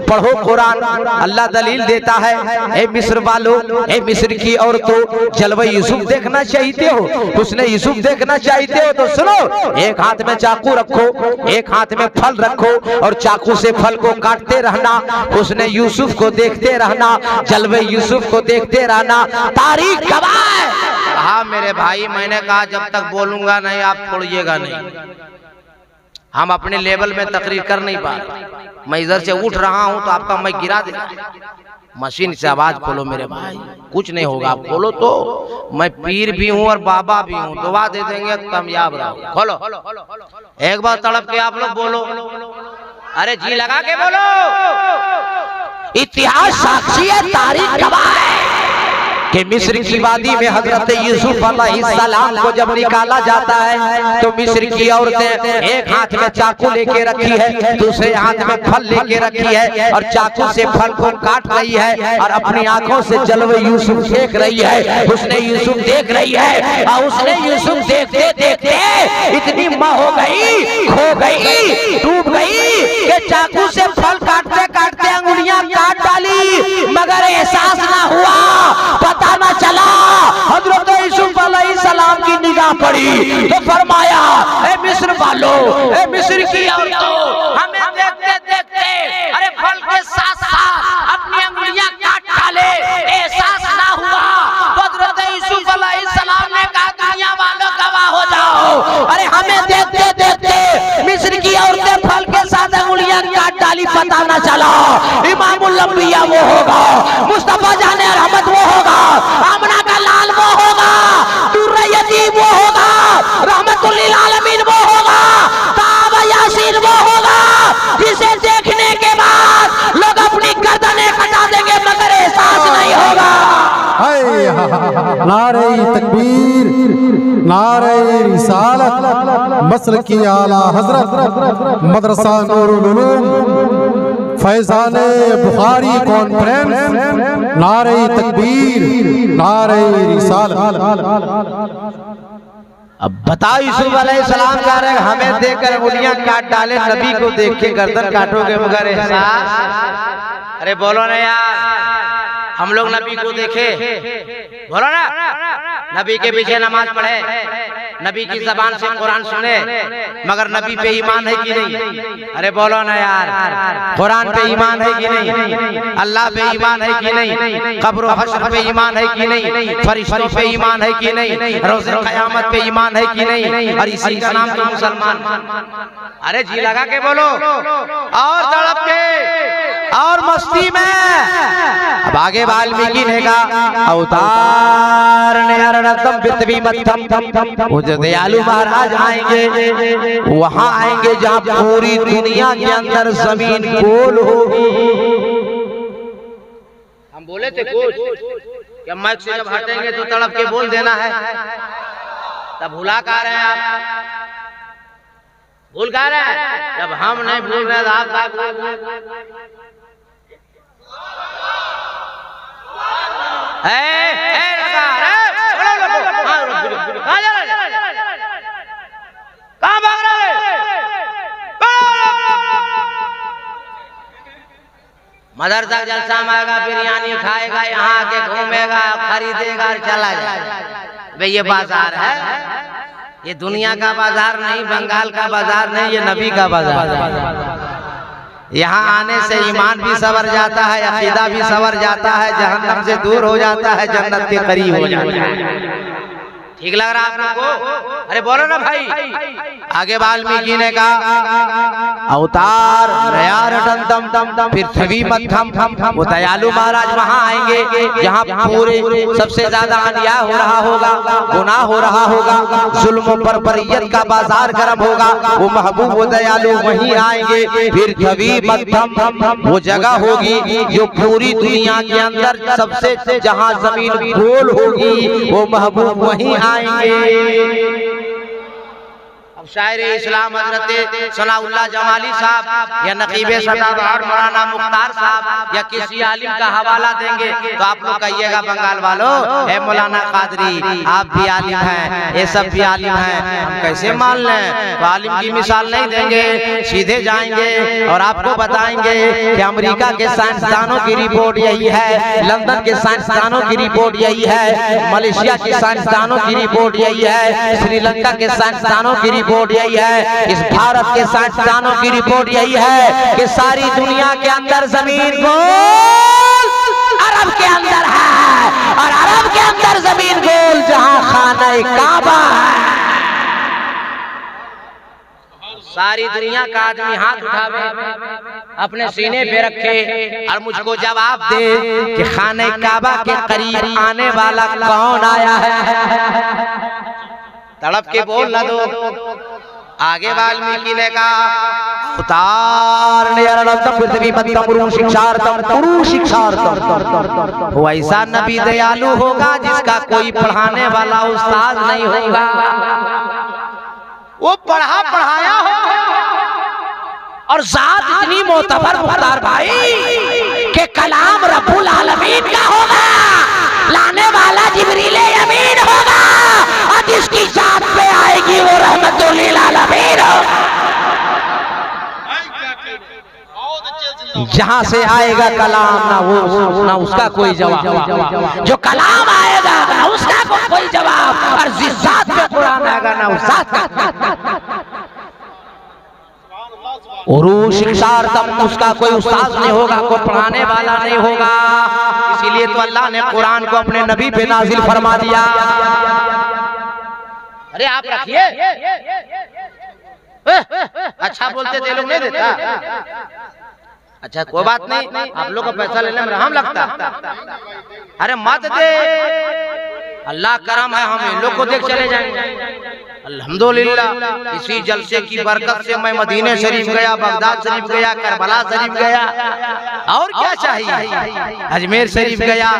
पढ़ो कुरान, अल्लाह दलील देता है। ए मिस्र वालों, ए मिस्र की औरतों, जलवा यूसुफ देखना चाहते हो, उसने यूसुफ देखना चाहते हो तो सुनो, एक हाथ में चाकू रखो, एक हाथ में फल रखो और चाकू से फल को काटते रहना, उसने यूसुफ को देखते रहना, जलवे यूसुफ को देखते रहना, तारीख गवाह है। हाँ मेरे भाई, मैंने कहा जब तक बोलूंगा नहीं आप छोड़िएगा नहीं। हम अपने लेवल में तकरीर कर नहीं पा रहे। मैं इधर से उठ रहा हूं तो आपका मैं गिरा दे। मशीन से आवाज खोलो मेरे भाई, कुछ नहीं होगा। आप खोलो तो मैं पीर भी हूं और बाबा भी हूं, दुआ दे देंगे कामयाब रहो। खोलो एक बार तड़प के आप लोग बोलो, अरे जी लगा के बोलो। इतिहास साक्षी है, तारीख गवाह है कि मिस्र की वादी में हजरत यूसुफ अलैहिस्सलाम को जब निकाला जाता है तो मिस्र की औरतें एक हाथ में चाकू लेके रखी है, दूसरे हाथ में फल लेके रखी है और चाकू से फल को काट रही है और अपनी आंखों से जलवे यूसुफ देख रही है। उसने यूसुफ देख रही है और उसने यूसुफ देखते देखते इतनी मां हो गई, खो गई, डूब गई कि चाकू से फल काटते काटते अंगुलियां काट डाली, मगर एहसास ना हुआ, पता ना चला। हजरत यूसुफ अलैहिस्सलाम की निगाह पड़ी तो फरमाया, ए मिस्र वालों, ए मिस्र की औरतों, हमें देखते देखते अरे फल के साथ साथ अपनी अंगुलियां काट डाले, एहसास ना हुआ। हजरत यूसुफ अलैहिस्सलाम ने कहा, दुनिया वालों गवाह हो जाओ, अरे हमें देखते देखते मिस्र की औरतें फल के साथ अंगुलियां काट डाली, पता ना चला। इमामुल अंबिया वो होगा, मुस्तफा जाने रहमत वो होगा, आमना का लाल वो होगा, दुर्र यतीम वो होगा, रहमतुल लिल आलमीन वो होगा, ताबा यासीन वो होगा, जिसे देखने के बाद लोग अपनी गर्दनें कटा देंगे मगर एहसास नहीं होगा। नारे तकबीर, नारे रिसालत, मसल की आला हजरत मदरसा नूरुल उलूम फैजाने बुखारी कॉन्फ्रेंस, नारे तकबीर, नारे रिसालत। अब बताओ, यूसुफ अलैहिस्सलाम कह रहे हमें देखकर अंगुलियां काट डाले, नबी को देख के गर्दन काटोगे मगर एहसास। अरे बोलो ना यार, हम लोग नबी को देखे, बोलो ना, नबी के पीछे नमाज पढ़े, नबी की जबान से कुरान सुने, मगर नबी पे ईमान है कि नहीं? अरे बोलो ना यार, कुरान पे ईमान है कि नहीं? अल्लाह पे ईमान है कि नहीं? कब्र हश्र पे ईमान है कि नहीं? फरिश्तों पे ईमान है कि नहीं? रोज़े क़यामत पे ईमान है कि नहीं? और इसी का नाम तो मुसलमान। अरे जी लगा के बोलो और तड़प के और मस्ती में। अब आगे वाल्मीकि ने कहा, अवतार वो जो दयालु महाराज आएंगे, वहां आएंगे जहां पूरी दुनिया के अंदर जमीन गोल होगी। हम बोले थे कुछ कि माइक से जब हटेंगे तो तड़प के बोल देना है, तब भुला कर रहे हैं आप, भूल कर रहे हैं। जब हम नहीं भूल रहे तो आप कहाँ भाग रहे? मदरसा जलसा में आएगा, बिरयानी खाएगा, यहाँ आके घूमेगा, खरीदेगा और चला जाएगा। भाई ये बाजार है, ये दुनिया का बाजार नहीं, बंगाल का बाजार नहीं, ये नबी का बाजार है। यहाँ आने से ईमान भी सवर जाता है, अकीदा भी सवर जाता है, जहन्नम से दूर हो जाता है, जन्नत के करीब हो जाता है। ठीक लग रहा आप लोग को? अरे बोलो ना भाई। आगे वाल्मीकि ने कहा, अवतार पृथ्वी मध्यम, वो दयालु महाराज वहां आएंगे जहां पूरे सबसे ज्यादा अन्याय हो रहा होगा, गुनाह हो रहा होगा, जुल्म पर बरियत का बाजार गर्म होगा। वो महबूब वो दयालु वहीं आएंगे। पृथ्वी मध्यम वो जगह होगी जो पूरी दुनिया के अंदर सबसे जहां जमीन गोल होगी, वो महबूब वहीं आएंगे। अब शायर इस्लाम हजरत सनाउल्लाह जमाली साहब या नकीबे सदाबहार मौलाना मुख्तार साहब या किसी आलिम का हवाला देंगे तो आप लोग कहिएगा, बंगाल वालों, है मौलाना कादरी आप भी आलिम हैं, ये सब भी आलिम हैं, हम कैसे मान लें? तो आलिम की मिसाल नहीं देंगे, सीधे जाएंगे और आपको बताएंगे कि अमेरिका के साइंसदानों की रिपोर्ट यही है, लंदन के साइंसदानों की रिपोर्ट यही है, मलेशिया के साइंसदानों की रिपोर्ट यही है, श्रीलंका के साइंसदानों की रिपोर्ट यही है, इस भारत के साइंसदानों की रिपोर्ट यही है कि सारी दुनिया के अंदर जमीन गोल अरब के अंदर है और अरब के अंदर जमीन गोल जहां खाना काबा है। सारी दुनिया का आदमी हाथ उठावे, अपने सीने पे रखे और मुझको जवाब दे कि खाने काबा के करीब आने वाला कौन आया है। तड़प के बोल ना दो। आगे वाल्मीकि ने कहा वो ऐसा नबी दयालु होगा जिसका कोई पढ़ाने वाला उस्ताद नहीं होगा, वो पढ़ा पढ़ाया होगा। और जात इतनी मोतबर मुख्तार भाई के कलाम रब्बुल आलमीन का होगा, लाने वाला जिब्रील अमीन होगा, और जिसकी जात पे आएगी वो रहमतुल लिल आलमीन होगा। जहां से आएगा कलाम ना वो ना उसका कोई जवाब, जो कलाम आएगा ना उसका कोई जवाब, और जिस जात पे कुरान आएगा ना उस जात का उसका कोई उस्ताद नहीं होगा, कोई पढ़ाने वाला नहीं होगा। इसीलिए तो अल्लाह ने कुरान को अपने नबी पे नाजिल फरमा दिया। अरे आप रखिए, अच्छा बोलते थे लोग नहीं देता। अच्छा कोई बात नहीं, आप लोग का पैसा लेने में रहम लगता। अरे मत दे, अल्लाह करम है, हम इन लोग को देख चले जाएंगे। अल्हम्दुलिल्लाह इसी जलसे की बरकत से मैं मदीने शरीफ गया, बगदाद शरीफ गया, करबला शरीफ गया, और क्या चाहिए, अजमेर शरीफ गया,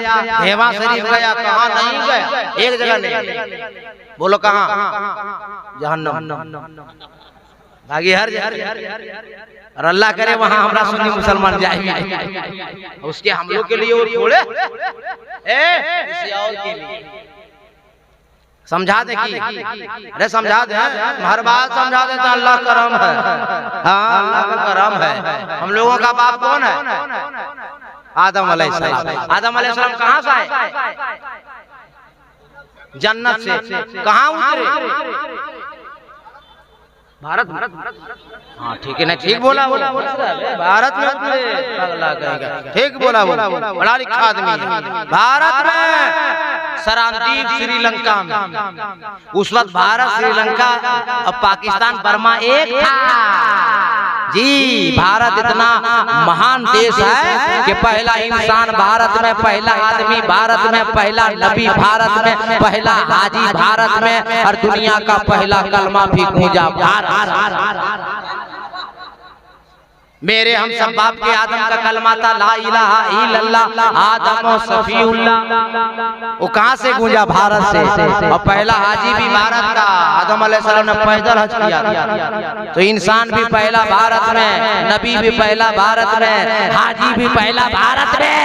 देवा शरीफ गया, कहाँ नहीं गया, एक जगह नहीं। बोलो कहाँ? जहन्नम भागी हर जगह। और अल्लाह करे वहाँ हमरा सुन्नी मुसलमान जाए, उसके हम लोग के लिए वो छोड़े किसी और के लिए समझा दे की। अरे समझा दे, हर बात समझा दे तो अल्लाह करम है। हाँ अल्लाह का करम है। हम लोगों का बाप कौन है? आदम अलैहिस्सलाम। आदम अलैहिस्सलाम कहाँ से आए? जन्नत से। कहाँ उतरे? भारत। हाँ ठीक है ना, ठीक बोला भारत में उतरे, ठीक बोला बड़ा लिखा आदमी है। भारत में सरांदीप श्रीलंका में, उस वक्त भारत श्रीलंका और पाकिस्तान बर्मा एक था जी। भारत इतना महान देश है कि पहला इंसान भारत में, पहला आदमी भारत में, पहला नबी भारत में, पहला हाजी भारत में, और दुनिया का पहला कलमा भी गूंजा भारत। मेरे हम सब बाप के आदम का कलमा था ला इलाहा इल्लल्लाह आदम और सफीउल्लाह। वो कहाँ से गूंजा? भारत से। और पहला हाजी भी भारत का, आदम अलैहिस्सलाम ने पैदल हज किया था। तो इंसान भी पहला भारत में, नबी भी पहला भारत में, हाजी भी पहला भारत में,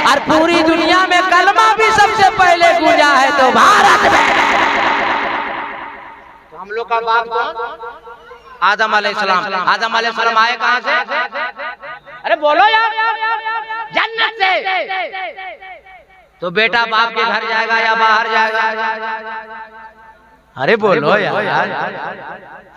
और पूरी दुनिया में कलमा भी सबसे पहले गूंजा है तो भारत में। तो हम लोग का बाप कौन? आदम अलैहिस्सलाम। आदम अलैहिस्सलाम आए कहाँ से? अरे बोलो यार, जन्नत से। तो बेटा बाप के घर जाएगा या बाहर जाएगा? अरे बोलो यार,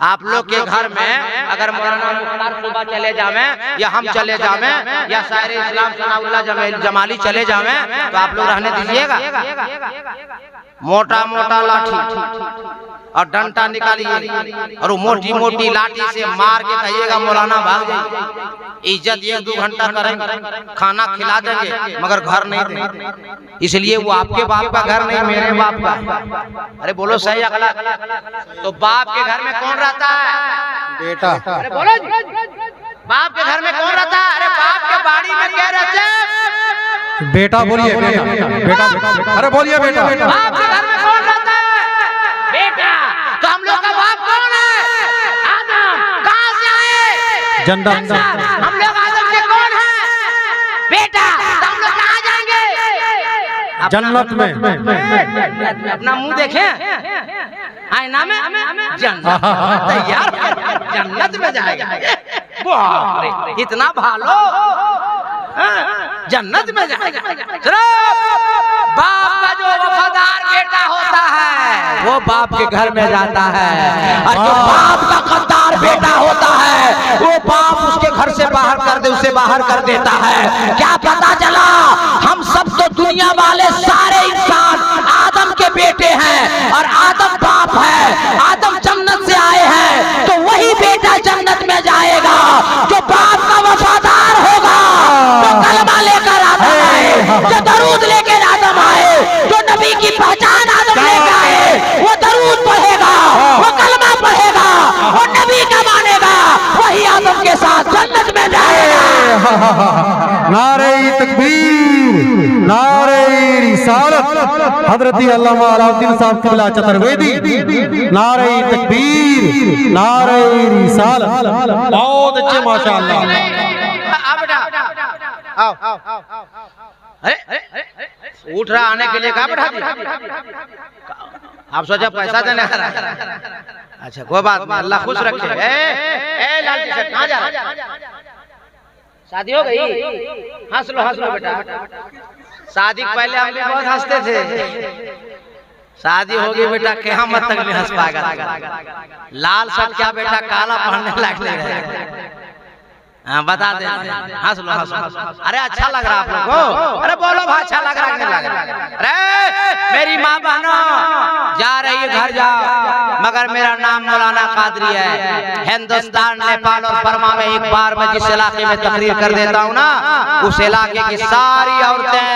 आप लोग के घर में अगर मौलाना मुख्तार सुबह चले जावे, या हम चले जावे, या शायर इस्लाम सनाउल्लाह जमाली चले जावे, तो आप लोग रहने दीजिएगा? मोटा मोटा लाठी और डंडा निकालिए और वो मोटी मोटी लाठी से मार के कहिएगा मौलाना भाग जाइए। इज्जत 1-2 घंटा करेंगे, खाना खिला देंगे, मगर घर नहीं देंगे। इसलिए वो आपके बाप का घर नहीं, मेरे बाप का। अरे बोलो सही अगला। तो बाप के घर में कौन रहता है? बेटा। अरे बोलो जी, बाप के घर में कौन रहता है? अरे बाप के बाड़ी में क्या रहते हैं? बेटा बोलिए, बेटा। अरे बोलिए बेटा। बाप के घर में कौन रहता है? बेटा। तो हम लोग का बाप कौन है? आदम। कहाँ से आए? जन्नत। हम लोग आदम के कौन है? बेटा। तो हम लोग कहाँ जाएंगे? जन्नत में। अपना मुंह देखें आईना में, जन्नत तैयार, जन्नत में जाएगा। इतना भालो, जन्नत में जाएगा। बाप का जो वफादार बेटा होता है वो बाप के घर में जाता है, और जो बाप का गद्दार बेटा होता है वो बाप उसके घर से बाहर कर दे, उसे बाहर कर देता है। क्या पता चला? हम सब तो दुनिया वाले सारे इंसान आदम के बेटे हैं, और आदम बाप है। आदम जन्नत से आए हैं, तो वही बेटा जन्नत नारे तकबीर, नारे रिसालत। हजरत अल्लामा अलाउद्दीन साहब क़िबला चतुर्वेदी, नारे तकबीर, नारे रिसालत। बहुत अच्छे माशाअल्लाह। अरे उठ रहा आने के लिए कहाँ बैठा दिया? आप सोचा पैसा देने आ रहा है? अच्छा कोई बात नहीं, अल्लाह खुश रखे। ए लाल टी शर्ट कहाँ जा रहा है? शादी हो गई? हंस लो बेटा। शादी पहले हम भी बहुत हंसते थे, शादी होगी बेटा क़यामत तक नहीं हंस पाएगा। लाल शर्ट क्या बेटा काला पहनने लगे। हाँ बता दे, हंस लो। अरे अच्छा लग रहा आप लोग को? अरे बोलो भाई अच्छा लग रहा है, नहीं लग रहा? अरे मेरी माँ बहनों जा रही है घर जाओ, मगर मेरा नाम मौलाना कादरी है। हिंदुस्तान, नेपाल और बर्मा में एक बार मैं जिस इलाके में तकरीर कर देता हूँ ना, उस इलाके की सारी औरतें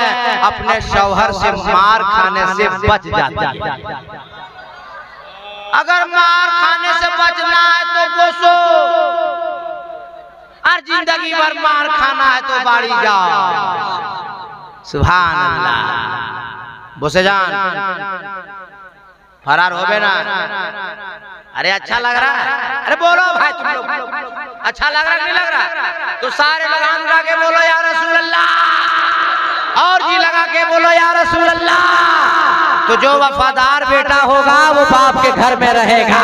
अपने शौहर से मार खाने से बच जाती है। अगर मार खाने से बचना है तो बोसो, और जिंदगी भर मार खाना है तो बाड़ी जाओ। सुभान अल्लाह। बोसे जान फरार हो ना? अरे अच्छा लग रहा है? अरे बोलो भाई तुम लोग, अच्छा लग रहा है नहीं लग रहा? तो सारे लगा लगा के बोलो या रसूल अल्लाह, और जी लगा के बोलो या रसूल अल्लाह। तो जो वफादार बेटा होगा वो बाप के घर में रहेगा,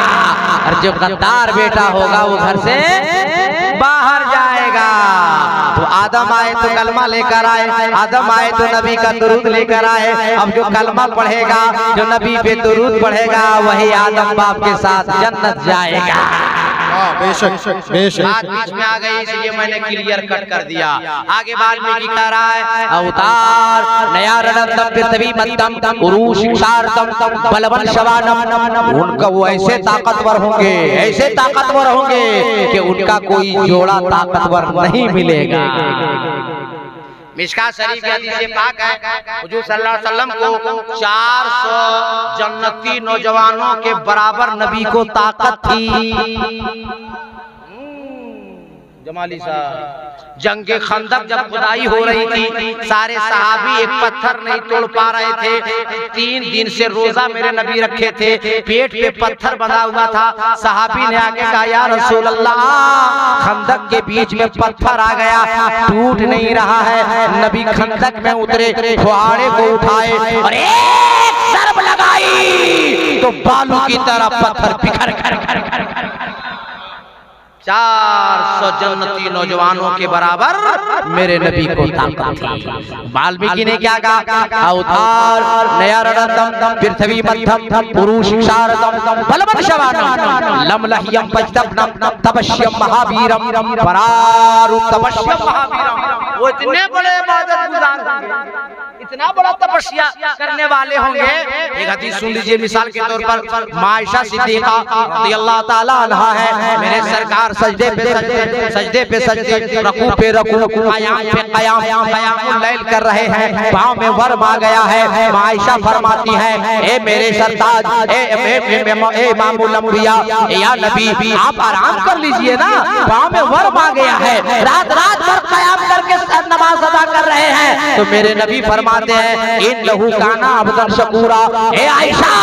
और जो गद्दार बेटा होगा वो घर से बाहर जाएगा। तो आदम आए तो कलमा लेकर आए, आदम आए तो नबी का दुरूद लेकर आए। अब जो कलमा पढ़ेगा, जो नबी पे दुरूद पढ़ेगा, वही आदम बाप के साथ जन्नत जाएगा। बेशक बेशक। बात बीच में आ गई इसलिए मैंने क्लियर कट कर दिया। आगे वाल्मीकि कह रहा है अवतार नया रणदम पृथ्वी मद्दम उरूश शारदम बलवन शवानम। उनका वो ऐसे ताकतवर होंगे, ऐसे ताकतवर होंगे कि उनका कोई जोड़ा ताकतवर नहीं मिलेगा। मिशकात शरीफ की हदीस पाक है, हुजूर सल्लल्लाहु अलैहि वसल्लम को 400 जन्नती नौजवानों के बराबर नबी को ताकत थी। जमाली साहब जंगे खंदक जब खुदाई हो रही थी, सारे सहाबी एक पत्थर नहीं तोड़ पा रहे थे। 3 दिन से रोजा मेरे नबी रखे थे, पेट पे पत्थर बंधा हुआ था। सहाबी ने आके कहा या रसूल अल्लाह, खंदक के बीच में पत्थर आ गया, टूट नहीं रहा है। नबी खंदक में उतरे, फुहारे को उठाए और एक सरब लगाई तो बालू की तरह पत्थर बिखर कर 400 जन्नती नौजवानों के बराबर मेरे नबी को ताकत थी। वाल्मीकि ने क्या कहा? अवतार नया रणदम पृथ्वी मध्यम पुरुष शारदम बलवन शवानम लमलह्यम पज्दम तपस्यम महावीरम परारु तपस्यम महावीरम। वो इतने बड़े इबादत गुजार होंगे, इतना बड़ा तपस्या करने वाले होंगे। एक हदीस सुन लीजिए, मिसाल के तौर पर मायशा सिद्दीका रज़ियल्लाहु ताला अन्हा है, मेरे सरकार सजदे पे सजदे, रकू पे रकू, क़याम पे क़याम, क़यामुल लैल कर रहे हैं, पाँव में वर्म आ गया है। मायशा फरमाती है ए मेरे सरताज, ए इमामुल अंबिया, या नबी आप आराम कर लीजिए ना, पाँव में वर्म आ गया है, रात भर क़याम करके नमाज अदा कर रहे हैं। तो मेरे नबी फरमाते हैं इन लहू काना अब्दन शकूरा। ए आयशा,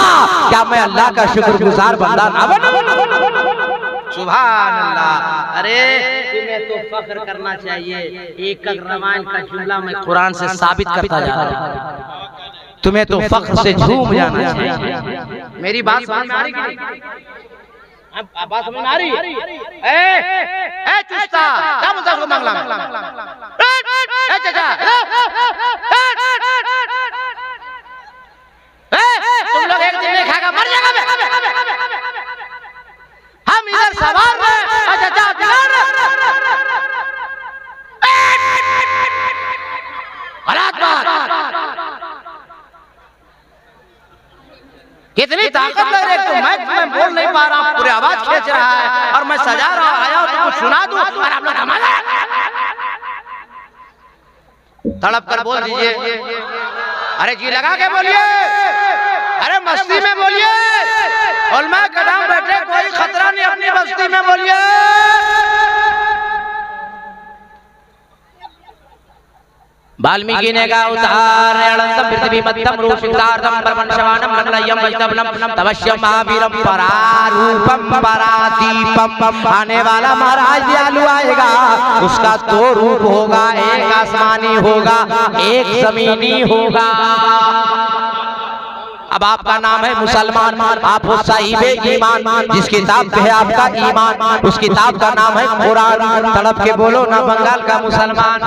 क्या मैं अल्लाह का शुक्रगुजार बंदा ना बनूं? सुभान अल्लाह। अरे तुम्हें तो फख्र करना चाहिए। एक रामायण का जुमला मैं कुरान से साबित करता जा रहा हूँ, तुम्हें तो फख्र से झूम जाना चाहिए। मेरी बात समझ में आ रही है? अब बात समझ में आ रही है? ए चुस्ता क्या बोलता है उसको मांगला में? ए चाचा तुम लोग एक दिन नहीं खाएगा मर जाएगा। हम इधर सवार में अच्छा जा गलत बात। कितनी ताकत लग रही है? मैं बोल नहीं पा रहा हूँ, पूरी आवाज खींच रहा है और मैं सजा रहा आया हूँ तो कुछ सुना दूं और आप लोग तड़प कर बोल दीजिए। अरे जी लगा के बोलिए, अरे मस्ती में बोलिए, उलमा कदम बैठे, कोई खतरा नहीं, अपनी मस्ती में बोलिए। वाल्मीकि ने कहा उतार अनंतम पृथ्वी मध्यम रूपितार्धम परमंशवानम मंगलयम वैष्णवनम तवश्यम महावीरम परारूपम परादीपम। आने वाला महाराज दयालु आएगा, उसका दो रूप होगा, एक आसमानी होगा, एक जमीनी होगा। अब आपका नाम है मुसलमान, आप हो साहिबे ईमान, जिस किताब पे है आपका ईमान उस किताब का नाम है कुरान। तड़प के बोलो ना बंगाल का मुसलमान।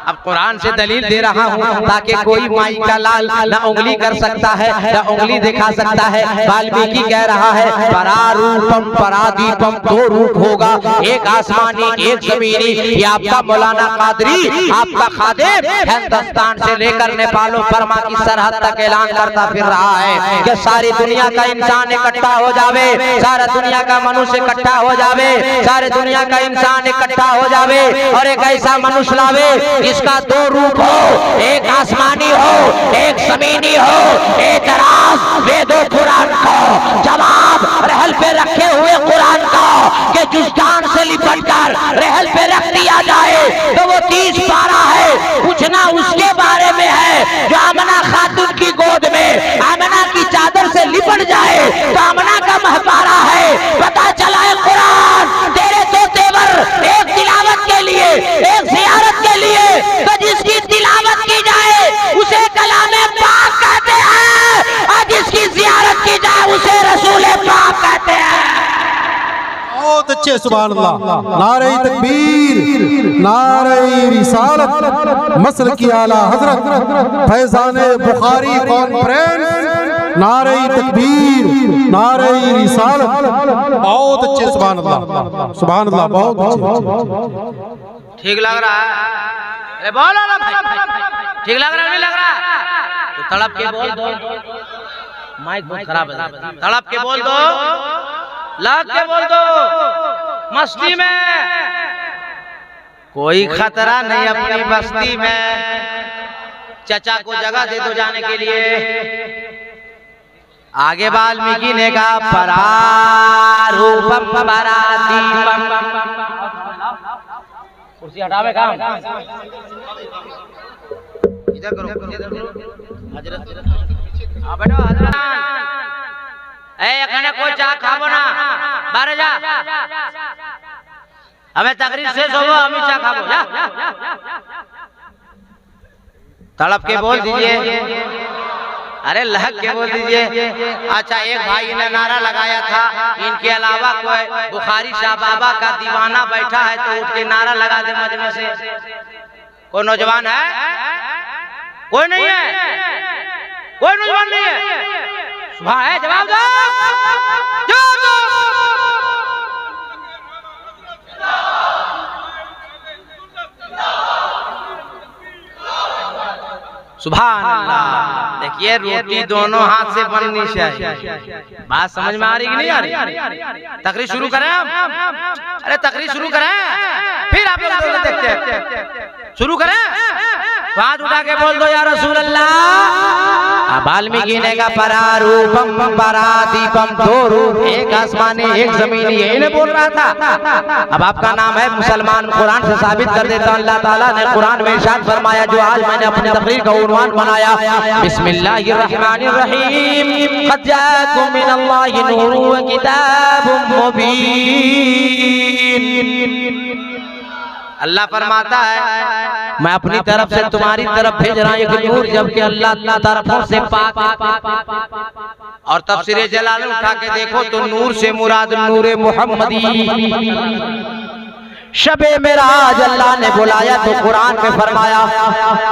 अब कुरान से दलील दे रहा हूँ ताकि कोई माई का लाल न उंगली कर सकता है न उंगली दिखा सकता है। वाल्मीकि कह रहा है परारूपम परादीपम, दो रूप होगा, एक आसमानी एक जमीनी। ये आपका मौलाना कादरी, आपका खादिम हिंदुस्तान से लेकर नेपाल और बर्मा की सरहद तक ऐलान करता फिर रहा है कि सारी दुनिया का इंसान इकट्ठा हो जावे, सारा दुनिया का मनुष्य इकट्ठा हो जावे, सारे दुनिया का इंसान इकट्ठा हो जावे और एक ऐसा मनुष्य लावे जिसका दो रूप हो, एक आसमानी हो एक जमीनी हो। एतराज वेदों कुरान को, जवाब रहल पे रखे हुए कुरान का कि जुस्तान से लिपट कर रहल पे रख दिया जाए तो वो 30 पारा है, पूछना उसके बारे में है जो आमना खातून की गोद में आमना की चादर से लिपट जाए तो आमना का महपारा है। पता चला है कुरान तेरे दो तेवर, एक तिलावत के लिए एक जियारत के लिए, तो जिसकी तिलावत की जाए उसे कलामे पाक कहते हैं और जिसकी जियारत की जाए उसे रसूले पाक कहते हैं। बहुत अच्छे, सुभान अल्लाह। नारे तकबीर, नारे रिसालत, मसल की आला हजरत फैजान बुखारी कॉन्फ्रेंस, नारे तकबीर, नारे रिसालत। बहुत अच्छे, सुभान अल्लाह, सुभान अल्लाह, बहुत अच्छे। ठीक लग रहा है? अरे बोलो ना भाई, ठीक लग रहा है नहीं लग रहा? तो तड़प के बोल दो, माइक बहुत खराब है, तड़प के बोल दो, लग के बोल दो, मस्ती में कोई खतरा नहीं अपनी बस्ती में। चचा को जगह दे दो जाने के लिए। आगे वाल्मीकि ने कहा परारूपम परादीपम। कुर्सी हटावे काम इधर करो, हजरत बैठो हजरत। एखने कोई चाह खाबो ना, बारे जा, हमें तकरीर शेष हो, हम चाह खाबो जा। तड़प के बोल दीजिए, अरे लहक के बोल दीजिए। अच्छा, एक भाई ने नारा लगाया था, इनके अलावा कोई बुखारी शाह बाबा का दीवाना बैठा है तो उठ के नारा लगा दे मजमे से। कोई नौजवान है? कोई नहीं है, कोई नौजवान नहीं है। सुबह है, जवाब दो, जवाब दो। सुभान अल्लाह। देखिए रोटी दोनों हाथ से बननी चाहिए। बात समझ में आ रही कि नहीं आ रही? तकरीर शुरू करें हम? अरे तकरीर शुरू करें, फिर आप लोग देखते हैं। शुरू करें, हाथ उठा के बोल दो या रसूल अल्लाह। वाल्मीकि ने कहा परारूपम परादीपम, दो रूप, एक आसमानी एक जमीनी, यही ने बोल रहा था। अब आपका नाम है मुसलमान, कुरान से साबित कर देता हूं। अल्लाह ताला ने कुरान में इरशाद फरमाया, जो आज मैंने अपनी तकरीर का उन्वान बनाया, बिस्मिल्लाहिर्रहमानिर्रहीम, क़द जाअकुम मिनल्लाहि नूरुन व किताबुम मुबीन। अल्लाह फरमाता है मैं अपनी तरफ से तुम्हारी तरफ भेज रहा हूं एक नूर, जबकि अल्लाह तरफों से पाक। और तफसीरे जलाल उठा के देखो तो नूर से मुराद नूरे मुहम्मदी। शबे मेराज अल्लाह ने बुलाया तो कुरान में फरमाया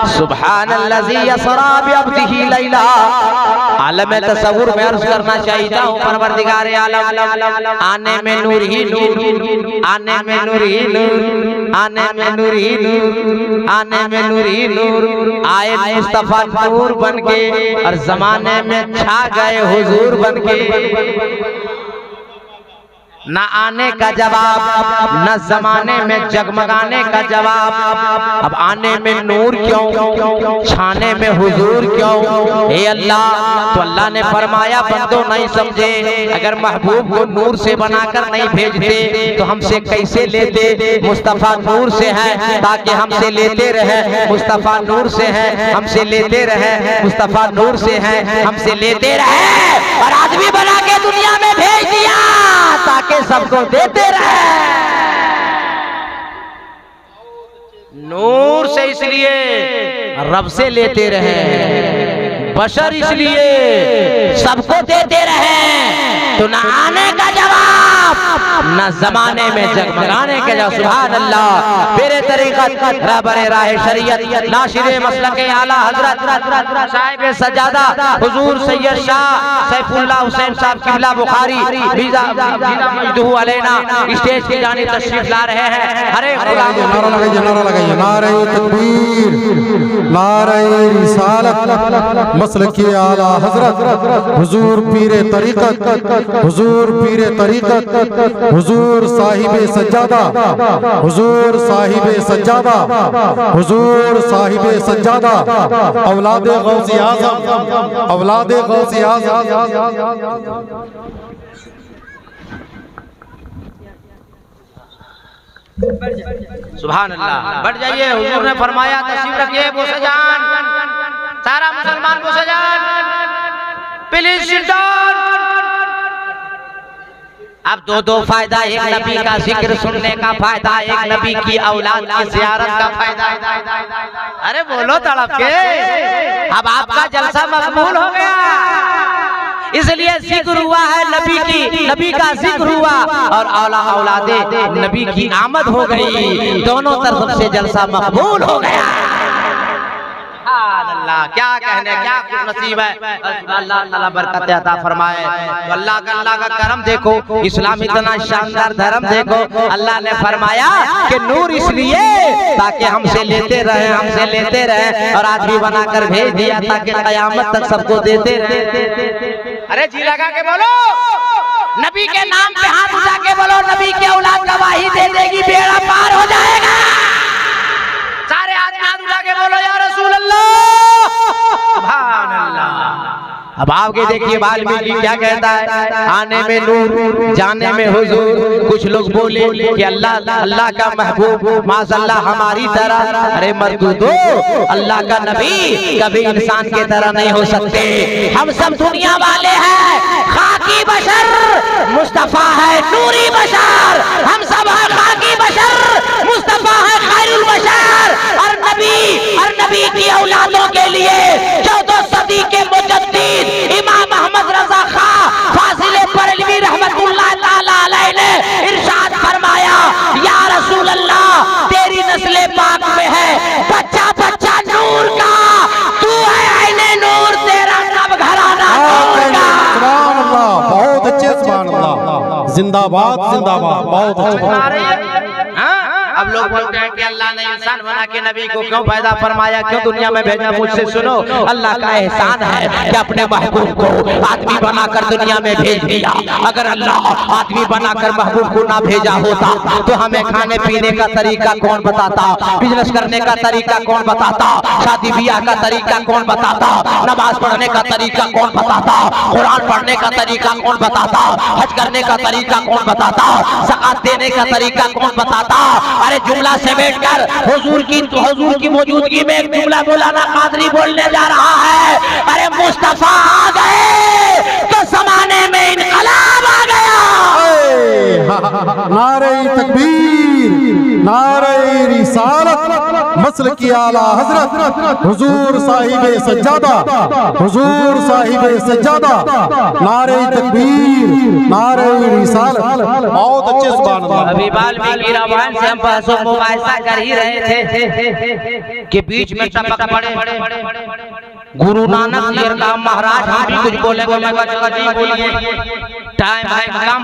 सुब्हानल्लज़ी यसरा बिअब्दिही लैला। आलम तसव्वुर में अर्ज करना चाहता हूँ, परवरदिगार आलम आने में नूर ही नूर, आने में नूर ही नूर, आने में नूर ही नूर, आने में नूर ही नूर। आए मुस्तफा नूर बन के और जमाने में छा गए हुजूर बन के। न आने का जवाब, न जमाने में जगमगाने का जवाब। अब आने में नूर क्यों, छाने में हुजूर क्यों? हे अल्लाह, तो अल्लाह ने फरमाया बंदो नहीं समझे, अगर महबूब को नूर से बनाकर नहीं भेजते तो हमसे कैसे लेते? मुस्तफ़ा नूर से है ताकि हमसे लेते रहे, मुस्तफ़ा नूर से है हमसे लेते रहे, मुस्तफ़ा नूर से है हमसे लेते रहे, और आदमी बना के दुनिया में भेज दिया ताकि सबको देते रहे। नूर से इसलिए रब से लेते रहे, बशर इसलिए सबको देते रहे, तो न आने का जवाब, न जमाने में जगमगाने का जवाब। सुभान अल्लाह। मेरे तरीक़त रहबरे राह शरीयत नाशिरे मसलक आला हजरत साहिब सजादा हुजूर सैयद शाह सैफुल्लाह हुसैन साहब किबला बुखारी वीजा मजदूह अलैना स्टेज की जानिब तशरीफ ला रहे हैं। हरे खुदा, नारा लगाइए, नारा लगाइए, नारे तकबीर, नारे रिसालत, मसलकी आला हजरत हुजूर पीरे तरीक़त, हुजूर पीरे तरीक़त, हुजूर साहिबे सज्जादा, हुजूर साहिबे सज्जादा, हुजूर साहिबे सज्जादा, औलादे गौसे आज़म, औलादे गौसे आज़म। सुभान अल्लाह। बढ़ जाइए। हुजूर ने फरमाया तशरीफ रखिए बोसजान, सारा मुसलमान बोसजान, प्लीज सिट डाउन। अब दो फायदा, एक नबी का जिक्र सुनने का फायदा, एक नबी की औलाद की ज़ियारत का फायदा। अरे बोलो तड़प के, अब आपका जलसा मकबूल हो गया, इसलिए जिक्र हुआ है नबी की, नबी का जिक्र हुआ और औलादे नबी की आमद हो गई, दोनों तरफ से जलसा मकबूल हो गया। अल्लाह क्या कहने, क्या खुश नसीब है। अल्लाह ताला बरकत अता फरमाए। तो अल्लाह का करम देखो, इस्लाम इतना शानदार धर्म देखो। अल्लाह ने फरमाया कि नूर इसलिए ताकि हमसे लेते रहे, हमसे लेते रहे, और आदमी बनाकर भेज दिया ताकि कयामत तक सबको देते रहे। अरे जी लगा के बोलो, नबी के नाम पे हाथ उठा के बोलो, नबी की औलाद गवाही दे देगी, बेड़ा पार हो जाएगा। सारे आदमी हाथ उठा के बोलो या रसूल अल्लाह, सुभान अल्लाह। अब आगे देखिए वाल्मीकि क्या कहता है, आने में नूर जाने में हुजूर। कुछ लोग बोले कि अल्लाह का महबूब माशअल्लाह हमारी तरह। अरे मर्दूदो, अल्लाह का नबी कभी इंसान के तरह नहीं हो सकते। हम सब दुनिया वाले हैं, खाकी बशर, मुस्तफा है नूरी बशर। हम सब हैं खाकी बशर, मुस्तफा है खैरुल बशर। और नबी की औलादों के लिए 14 सदी के मुजद्दिद इमाम अहमद रजा खां फाजिले बरेलवी रहमतुल्लाह ताला अलैह ने इरशाद फरमाया, या रसूल अल्लाह, तेरी नस्ले पाक में है बच्चा बच्चा नूर का, तू है आईने नूर, तेरा सब घराना नूर का। सुभान अल्लाह, बहुत अच्छे, सुभान अल्लाह, जिंदाबाद जिंदाबाद, बहुत अच्छे। अब लोग बोलते हैं कि अल्लाह ने इंसान बना के नबी को क्यों पैदा फरमाया, क्यों दुनिया में भेजा? मुझसे सुनो, अल्लाह का एहसान है कि अपने महबूब को आदमी बनाकर दुनिया में भेज दिया। अगर अल्लाह आदमी बनाकर महबूब को ना भेजा होता तो हमें खाने पीने का तरीका कौन बताता, बिजनेस करने का तरीका कौन बताता, शादी ब्याह का तरीका कौन बताता, नमाज पढ़ने का तरीका कौन बताता, कुरान पढ़ने का तरीका कौन बताता, हज करने का तरीका कौन बताता, ज़कात देने का तरीका कौन बताता। अरे जुमला समेट कर हुजूर की मौजूदगी में एक जुमला मौलाना कादरी बोलने जा रहा है। अरे मुस्तफा आ गए तो जमाने में इनकलाब आ गया। नारे तकबीर, नारे रिसालत, मसलकी आला हजरत हुजूर साहिबे सज्जादा, हुजूर साहिबे सज्जादा, नारे तकबीर, नारे रिसालत, बहुत अच्छे, सुभान अल्लाह। अभी वाल्मीकि रामायण से हम बहसो मुबाहिसा कर ही रहे थे कि बीच में टपक पड़े गुरु नानक जी का महाराज, हम भी कुछ बोलेंगे, मैं बोलिए, टाइम है कम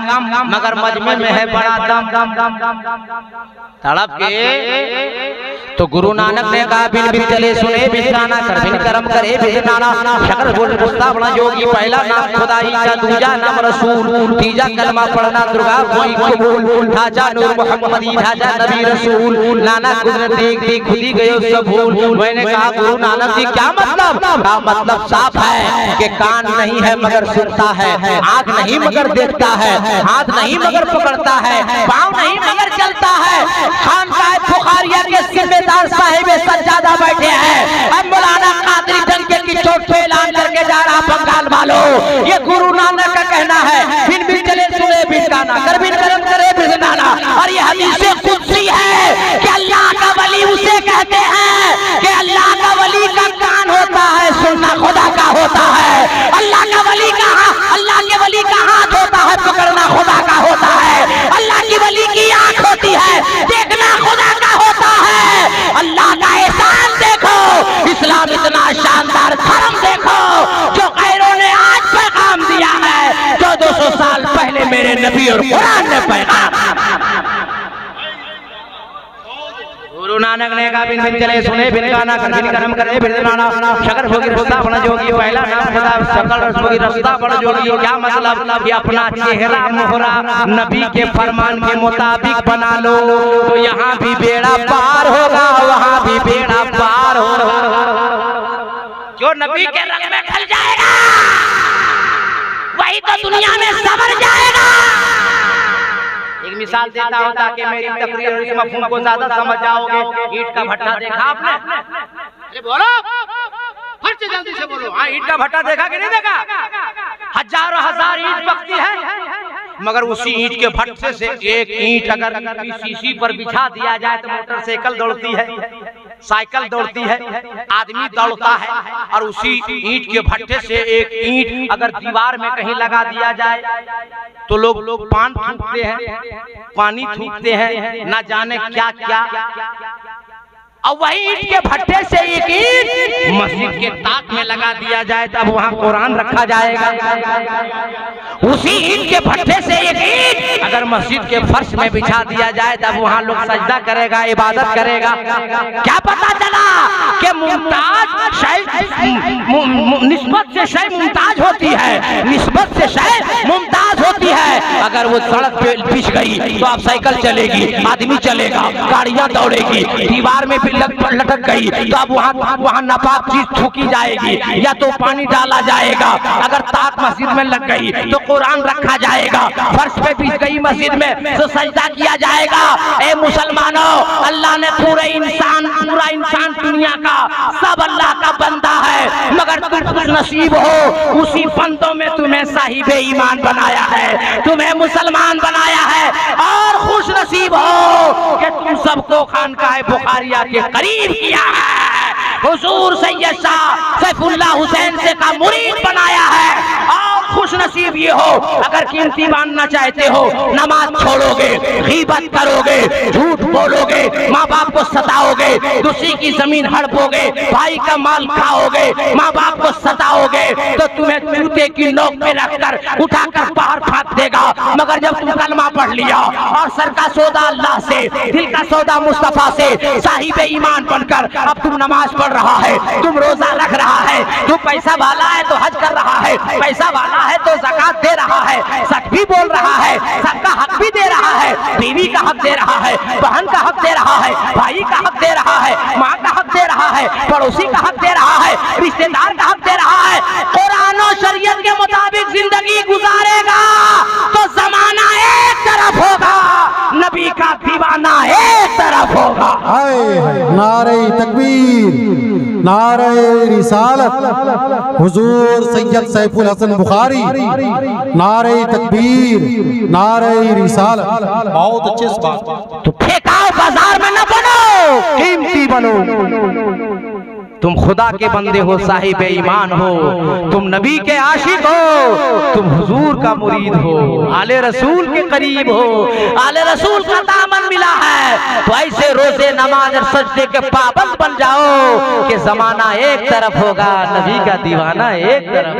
मगर मजमे में है बड़ा दम। तड़प के तो गुरु नानक ने कहा बिन बिन चले सुने बिन गाना कर बिन कर्म करे बिन नाना शकर बोल मुस्ता बड़ा योगी पहला नाम खुदाई का दूजा नाम रसूल तीजा कलमा पढ़ना दुर्गा कोई कबूल ढांचा नूर मोहम्मदी ढांचा नबी रसूल नाना कुदरत देख देख खुदी गयो सब भूल। मैंने कहा गुरु नानक जी क्या मतलब? का मतलब साफ है कि कान नहीं है मगर सुनता है, आंख नहीं मगर देखता है, हाथ नहीं मगर पकड़ता है, पाँव नहीं मगर चलता है। खानकाह बुखारिया के जिम्मेदार साहिब सज्जादा बैठे हैं। अब मौलाना कादरी डंके की चोट पे ऐलान करके जा रहा बंगाल वालों, ये गुरु नानक का कहना है बिन बिन चले सुने बिन गाना कर बिन कर्म करे बिन नाना। और ये हदीस कुदसी है कि अल्लाह का वली उसे कहते हैं कि अल्लाह का वली का कान होता है, सुनना खुदा का होता है। अल्लाह का वली का अल्लाह के वली का हाथ होता है, पकड़ना खुदा का होता है। अल्लाह की वली की आंख होती है, देखना खुदा का होता है। अल्लाह का एहसान देखो, इस्लाम इतना शानदार धर्म देखो जो गैरों ने आज पैगाम दिया है, 1400 साल पहले मेरे नबी और कुरान ने पैगाम। गुरु नानक ने कहा बिन बिन चले सुने बिन गाना कर बिन कर्म करे बिन नाना शकर भोगी रस्ता बड़ा जोगी पहला नाम खुदा सकल रसोगी रस्ता बड़ा जोगी। क्या मतलब? ये अपना चेहरा मोहरा नबी के फरमान के मुताबिक बना लो तो यहाँ भी बेड़ा पार होगा, वहाँ भी बेड़ा पार होगा। जो नबी के रंग में ढल जाएगा वही तो दुनिया में संवर जाएगा। एक मिसाल देता हूं ताकि मेरी तकरीर और इस मफहूम को ज्यादा समझ जाओगे। ईंट का भट्टा देखा आपने? अरे बोलो, फिर से जल्दी से बोलो। हाँ, ईंट का भट्टा देखा कि नहीं देखा? हजारों हजार ईंट पकती है, मगर उसी ईंट के भट्टे से एक ईंट अगर सीसी पर बिछा दिया जाए तो मोटरसाइकिल दौड़ती है, साइकिल दौड़ती है, आदमी दौड़ता है। और उसी ईंट के भट्टे से एक ईंट अगर दीवार में कहीं लगा दिया जाए तो लोग पान थूकते हैं, पानी थूकते हैं, ना जाने क्या क्या। और वही ईंट के भट्टे से एक ईंट मस्जिद के ताक में लगा दिया जाए तब वहाँ कुरान रखा जाएगा। उसी ईंट के भट्टे से एक ईंट अगर मस्जिद के फर्श में बिछा दिया जाए तब वहाँ लोग सजदा करेगा, इबादत करेगा। क्या पता चला कि मुमताज निस्बत से शय मुमताज होती है, निस्बत से शय मुमताज होती है। अगर वो सड़क पे बिछ गई तो अब साइकिल चलेगी, आदमी चलेगा, गाड़ियां दौड़ेगी। दीवार में लटक गई तो अब वहाँ नापाक चीज थूकी जाएगी या तो पानी डाला जाएगा। अगर ताक मस्जिद में लग गई तो कुरान रखा जाएगा। फर्श पे बिछ गई मस्जिद में तो सजदा किया जाएगा। ए मुसलमानों, अल्लाह ने पूरा इंसान दुनिया का सब अल्लाह का बंदा है, मगर तुम नसीब हो उसी बंदों में तुम्हें साहिबे ईमान बनाया है, तुम्हें मुसलमान बनाया है। और खुश नसीब हो कि तुम सबको खानकाह बुखारिया के करीब किया है, हुजूर सैयद शाह सैफुल्लाह हुसैन से का मुरीद बनाया है। और खुश नसीब ये हो अगर कीमती मानना चाहते हो, नमाज छोड़ोगे, गीबत करोगे, झूठ बोलोगे, माँ बाप को सताओगे, दूसरी की जमीन हड़पोगे, भाई का माल खाओगे, माँ बाप को सताओगे तो तुम्हें जूते की नोक पे रखकर उठाकर बाहर फेंक देगा। मगर जब तुम कलमा पढ़ लिया और सर का सौदा अल्लाह से, दिल का सौदा मुस्तफा से, साहिबे ईमान बनकर अब तुम नमाज पढ़ रहा है, तुम रोजा रख रहा है, तुम पैसा वाला है तो हज कर रहा है, पैसा वाला है तो ज़कात दे रहा है, सच भी बोल रहा है, सबका हक भी दे रहा है, बीवी का हक दे रहा है, बहन का हक दे रहा है, भाई का हक दे रहा है, माँ का हक दे रहा है, पड़ोसी का हक दे रहा है, रिश्तेदार का हक दे रहा है। कुरान और शरीयत के मुताबिक जिंदगी गुजारेगा तो जमाना एक तरफ होगा, नबी का दीवाना एक तरफ होगा। नारे तकबीर, नारे रिसालत, हुजूर सैयद सैफुल हसन बुखारी, नारे तकबीर, नारे रिसालत। बहुत अच्छे से बात। तो फेंकाओ बाजार में न बनो, कीमती बनो। तुम खुदा के बंदे हो, साहिबे ईमान हो, तुम नबी के आशिक हो, तुम हुजूर का मुरीद हो, आले रसूल के करीब हो, आले रसूल का दामन मिला है। तो ऐसे रोजे नमाज और सजदे के पाबंद बन जाओ कि जमाना एक तरफ होगा, नबी का दीवाना एक तरफ।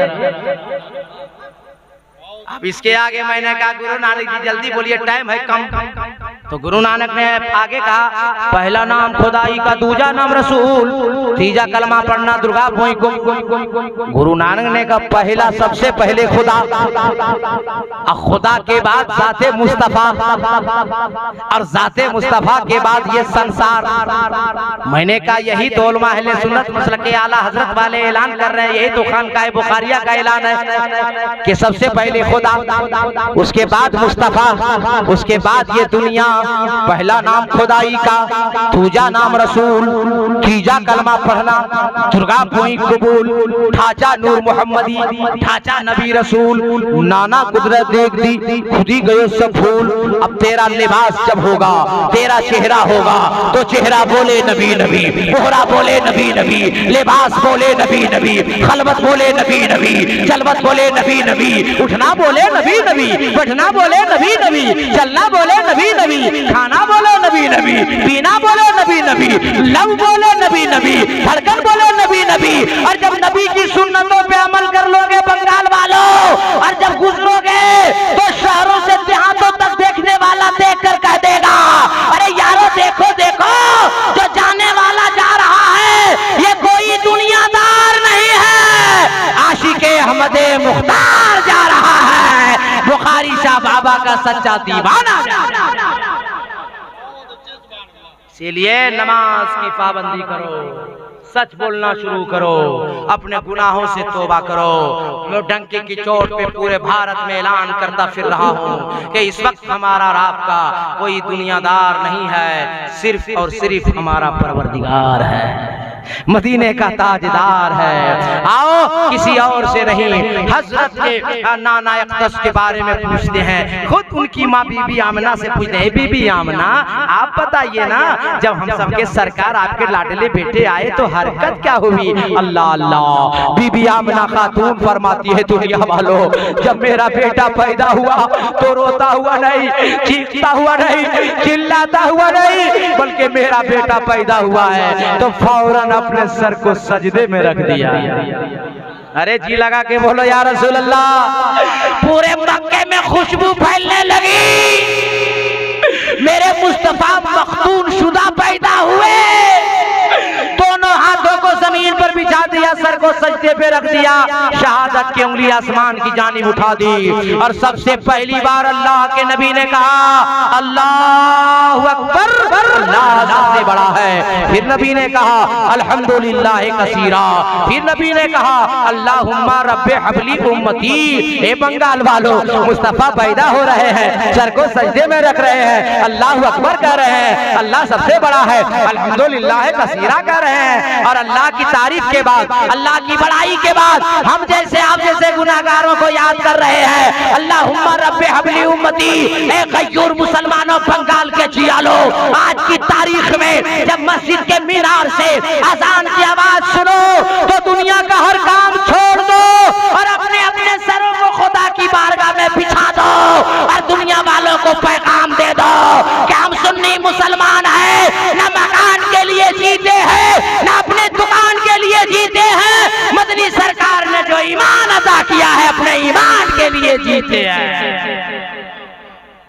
अब इसके आगे मैंने कहा गुरु नानक जी जल्दी बोलिए, टाइम है कम। तो गुरु नानक ने आगे कहा, पहला नाम खुदाई का, दूजा नाम रसूल, तीजा कलमा पढ़ना दुर्गा भोई को। गुरु नानक ने कहा पहला सबसे पहले खुदा, और खुदा के बाद जाते मुस्तफा, और जाते मुस्तफा के बाद ये संसार। मैंने कहा यही तो उलमा अहले सुन्नत मसलके आला हजरत वाले ऐलान कर रहे हैं, यही तो खानकाह बुखारिया का ऐलान है कि सबसे पहले खुदा, उसके बाद मुस्तफा, उसके बाद ये दुनिया। पहला नाम खुदाई का, दूजा नाम रसूल, तीजा कलमा पढ़ना दुर्गा भोई कबूल, ढांचा नूर मोहम्मदी, ढांचा नबी रसूल, नाना कुदरत देख दी खुदी गयो सब फूल। अब तेरा लिबास जब होगा, तेरा चेहरा होगा, तो चेहरा बोले नबी नबी, बोहरा बोले नबी नबी, लिबास बोले नबी नबी, खलबत बोले नबी नबी, जलवत बोले नबी नबी, उठना बोले नबी नबी, बैठना बोले नबी नबी, चलना बोले नबी नबी, खाना बोले नबी नबी, पीना बोले नबी नबी, लव बोले नबी नबी, धड़कन बोले नबी नबी। और जब नबी की सुन्नतों पे अमल कर लोगे बंगाल वालों, और जब गुजरोगे तो शहरों से देहातों तक देखने वाला देख कर कह देगा, अरे यारो देखो देखो, जो जाने वाला जा रहा है ये कोई दुनियादार नहीं है, आशिके अहमदे मुख्तार जा रहा है, बुखारी शाह बाबा का सच्चा दीवाना जा रहा है। इसीलिए नमाज की पाबंदी करो, सच बोलना शुरू करो, अपने गुनाहों से तौबा करो। मैं डंके की चोट पे पूरे भारत में ऐलान करता फिर रहा हूँ कि इस वक्त हमारा और आपका कोई दुनियादार नहीं है, सिर्फ और सिर्फ हमारा परवरदिगार है, मदीने का ताजदार है। आओ किसी और से नहीं, हजरत के नाना अक़दस के बारे में पूछते हैं, खुद उनकी माँ बीबी आमना से पूछते हैं, बीबी आमना आप बताइए ना, जब हम सबके सरकार आपके लाडले बेटे आए तो हरकत क्या हुई? अल्लाह अल्लाह, बीबी आमना खातून फरमाती है, दुनिया वालों जब मेरा बेटा पैदा हुआ तो रोता हुआ नहीं, चीखता हुआ नहीं, चिल्लाता हुआ नहीं, बल्कि मेरा बेटा पैदा हुआ है तो फौरन अपने सर को सजदे में रख दिया। अरे जी लगा के बोलो या रसूल अल्लाह। पूरे मक्के में खुशबू फैलने लगी, मेरे मुस्तफा मखतून शुदा पैदा हुए, दोनों हाथों को जमीन पर बिछा दिया, सर को सजदे पे रख दिया, शहादत की उंगली आसमान की जानिब उठा दी, और सबसे पहली बार अल्लाह के नबी ने कहा अल्लाहु अकबर, अल्लाह सबसे बड़ा है। फिर नबी ने कहा अल्हम्दुलिल्लाह कसीरा, फिर नबी ने कहा अल्लाहुम्मा रब्बे हबली उम्मती। ए बंगाल वालों, मुस्तफा पैदा हो रहे हैं, सर को सजदे में रख रहे हैं, अल्लाहु अकबर कह रहे हैं, अल्लाह सबसे बड़ा है, अल्हम्दुलिल्लाह कसीरा कह रहे हैं, और अल्लाह की तारीफ के बाद, अल्लाह की बड़ाई के बाद हम जैसे आप जैसे गुनाहगारों को याद कर रहे हैं, अल्लाहुम्मा रब्बे हबली उम्मती। ए गयूर मुसलमानों, बंगाल के जियालो, आज की तारीख में जब मस्जिद के मीनार से अजान की आवाज सुनो तो दुनिया का हर काम छोड़ दो और अपने अपने सरों को खुदा की बारगाह में बिछा दो और दुनिया वालों को पैगाम दे दो कि हम सुन्नी मुसलमान हैं, न मकान के लिए जीते हैं, न अपने दुकान के लिए जीते हैं, मदनी सरकार ने जो ईमान अदा किया है अपने ईमान के लिए जीते हैं।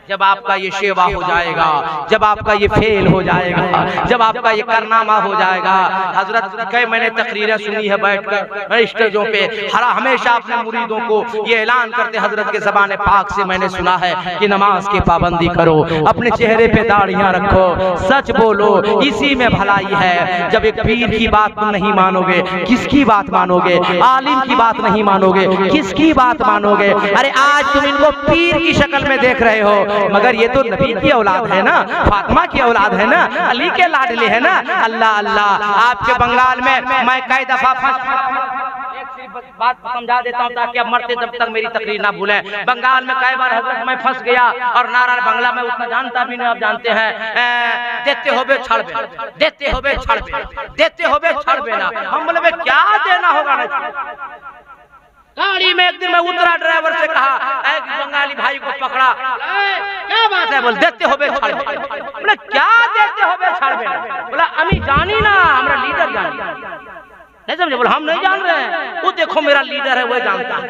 जब आपका ये शेवा हो जाएगा, जब आपका ये फेल हो जाएगा, जब आपका ये कारनामा हो जाएगा, हजरत कई मैंने तकरीरें सुनी है बैठकर स्टेजों पे, हमेशा अपने मुरीदों को ये ऐलान करते, हजरत के ज़बान पाक से मैंने सुना है कि नमाज की पाबंदी करो, अपने चेहरे पे दाढ़ियां रखो, सच बोलो, इसी में भलाई है। जब एक पीर की बात तुम नहीं मानोगे, किसकी बात मानोगे? आलिम की बात नहीं मानोगे, किसकी बात मानोगे? अरे आज तुम इनको पीर की शक्ल में देख रहे हो, मगर ये तो नबी की औलाद है ना, फातिमा की औलाद है ना, अली के लाडले है ना। अल्लाह अल्लाह, आपके बंगाल में मैं कई दफा बात समझा देता हूँ ताकि अब मरते जब तक मेरी तकरीर ना भूलें। बंगाल में कई बार हजरत मैं फंस गया और नारा बंगला में उतना जानता भी नहीं, आप जानते हैं, देते होबे छड़ बे, देते होबे छड़ बे, देते होबे छड़ बे ना। हम बोले क्या देना होगा ना। गाड़ी में एक दिन मैं उतरा, ड्राइवर से कहा, एक बंगाली भाई को पकड़ा, क्या बात है? बोल देते होबे छड़ बे। बोला क्या देते होबे छड़ बे? बोला अमी जानी ना, हमारा लीडर जानी नहीं समझे। बोला हम नहीं जान रहे हैं, वो देखो मेरा लीडर है, वो जानता है।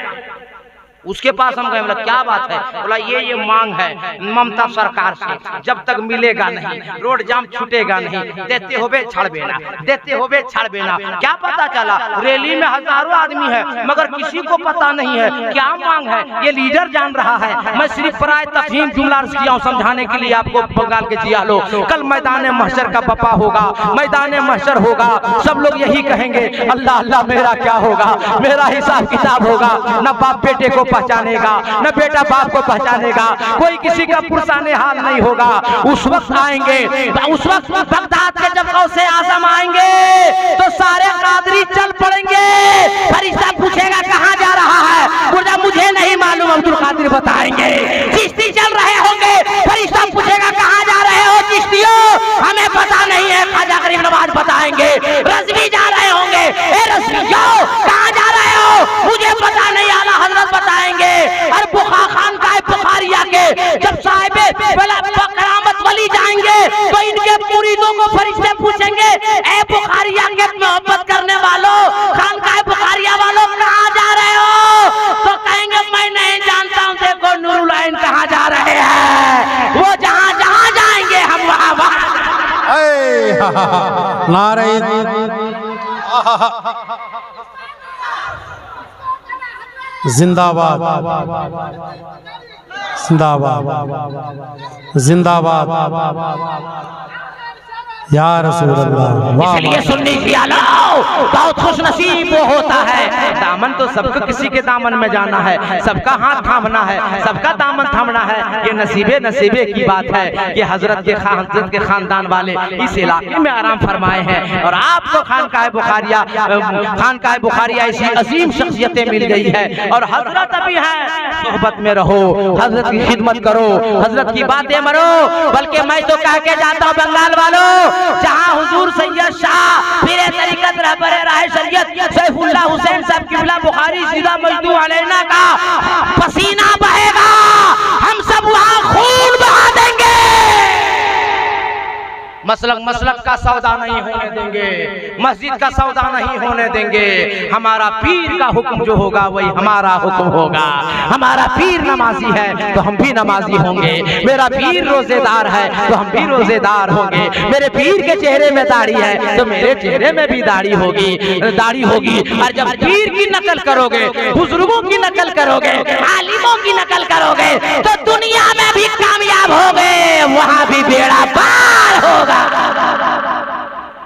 उसके पास हम गए, बोला क्या बात है? बोला ये मांग है ममता सरकार से, जब तक मिलेगा नहीं, रोड जाम छूटेगा नहीं, देते होवे छाड़ बेना, देते होवे छाड़ बेना। क्या पता चला रैली में हजारों आदमी है मगर किसी को पता नहीं है क्या मांग है, ये लीडर जान रहा है। मैं सिर्फ पराए तफहीम जुमला अर्ज किया हूं समझाने के लिए आपको। बंगाल के जिया लो, कल मैदान महशर का बपा होगा, मैदान महशर होगा, सब लोग यही कहेंगे अल्लाह अल्लाह मेरा क्या होगा, मेरा हिसाब किताब होगा। न बाप बेटे को पहचानेगा, न बेटा बाप को पहचानेगा, कोई किसी का पुरसाने हाल नहीं होगा। उस वक्त आएंगे, उस वक्त बगदाद के जब गौसे आजम आएंगे तो सारे कादरी चल पड़ेंगे। फरिश्ता पूछेगा कहाँ जा रहा है, बोला मुझे नहीं मालूम, अब्दुल कादिर बताएंगे। चिश्ती चल रहे होंगे, फरिश्ता पूछेगा कहाँ जा रहे हो चिश्तियों, हमें पता नहीं है, ख्वाजा गरीब नवाज बताएंगे। रज़वी जा रहे होंगे, ए रज़वियों कहाँ जा रहे हो, मुझे पता नहीं, आला हजरत बताएंगे। और बुखार खान का बुखारिया के जब साहिबे करामत वली जाएंगे तो इनके मुरीदों को फरिश्ते पूछेंगे, ए बुखारिया के मोहब्बत करने वालों, खान का बुखारिया वालों कहाँ जा रहे हो? तो कहेंगे मैं नहीं जानता हूँ, देखो नूरुल ऐन कहाँ जा रहे हैं, वो जहाँ जहाँ जाएंगे हम वहाँ वहाँ। नारे जिंदाबाद जिंदाबाद जिंदाबाद या रसूल अल्लाह। इसलिए सुन्नी जियालो बहुत खुश नसीब वो होता है। दामन तो सबको किसी के दामन में जाना है, सबका हाथ थामना है, सबका दामन थामना है। ये नसीबे नसीबे की बात है कि हजरत के खानदान वाले इस इलाके में आराम फरमाए हैं और आपको खानकाह बुखारिया ऐसी अजीम शख्सियतें मिल गई है। और हजरत अभी है, सोहबत में रहो, हजरत की खिदमत करो, हजरत की बातें मरो। बल्कि मैं तो कह के जाता हूँ बंगाल वालों, जहां हुजूर सैयद शाह पीरे तरीकत रहबरे राह शरीयत सैफुल्लाह हुसैन साहब किबला बुखारी सीधा मजदू अलैना का पसीना बहेगा, हम सब वहां खून बहा देंगे। मसलक का सौदा नहीं होने देंगे, मस्जिद का सौदा नहीं होने देंगे। हमारा पीर का हुक्म जो होगा वही हमारा हुक्म होगा। हमारा पीर नमाजी है तो हम भी नमाजी होंगे, मेरा पीर रोजेदार है तो हम भी रोजेदार होंगे, मेरे पीर के चेहरे में दाढ़ी है तो मेरे चेहरे में भी दाढ़ी होगी। और जब पीर की नकल करोगे, बुजुर्गों की नकल करोगे, आलिमों की नकल करोगे तो दुनिया में भी कामयाब होगे, वहां भी बेड़ा पार होगा।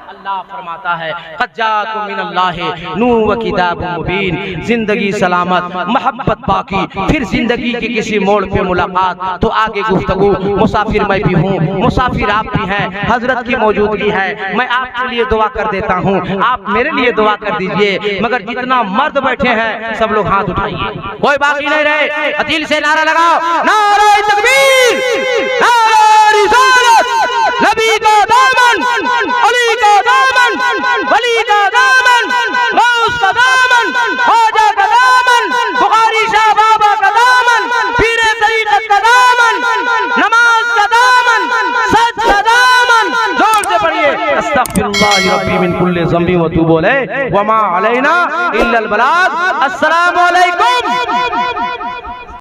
अल्लाह फरमाता है क़ज्जाकुम मिनल्लाहि नूर व किताबुम मुबीन, जिंदगी सलामत, मोहब्बत बाकी, फिर जिंदगी के किसी मोड़ पे मुलाकात, तो आगे गुफ्तगू। मुसाफिर मैं भी हूँ, मुसाफिर आप भी हैं, हजरत की मौजूदगी है। मैं आपके लिए दुआ कर देता हूँ, आप मेरे लिए दुआ कर दीजिए। मगर जितना मर्द बैठे हैं सब लोग हाथ उठाइए, कोई बाकी नहीं रहे। अतिल से नारा लगाओ, नारा तकबीर, नारा रिसालत, नबी का दामन, अली का दामन, वली का दामन, गौस का दामन, ख्वाजा का दामन, बुखारी शाह बाबा का दामन, पीरे तरीक़त का दामन, नमाज का दामन, सच का दामन। जोर से पढ़िए, अस्तगफिरुल्लाह रब्बी मिन कुल्ली ज़ंबी व तूबू अलैहि व मा अलैना इल्लल बलाग। अस्सलामु अलैकुम।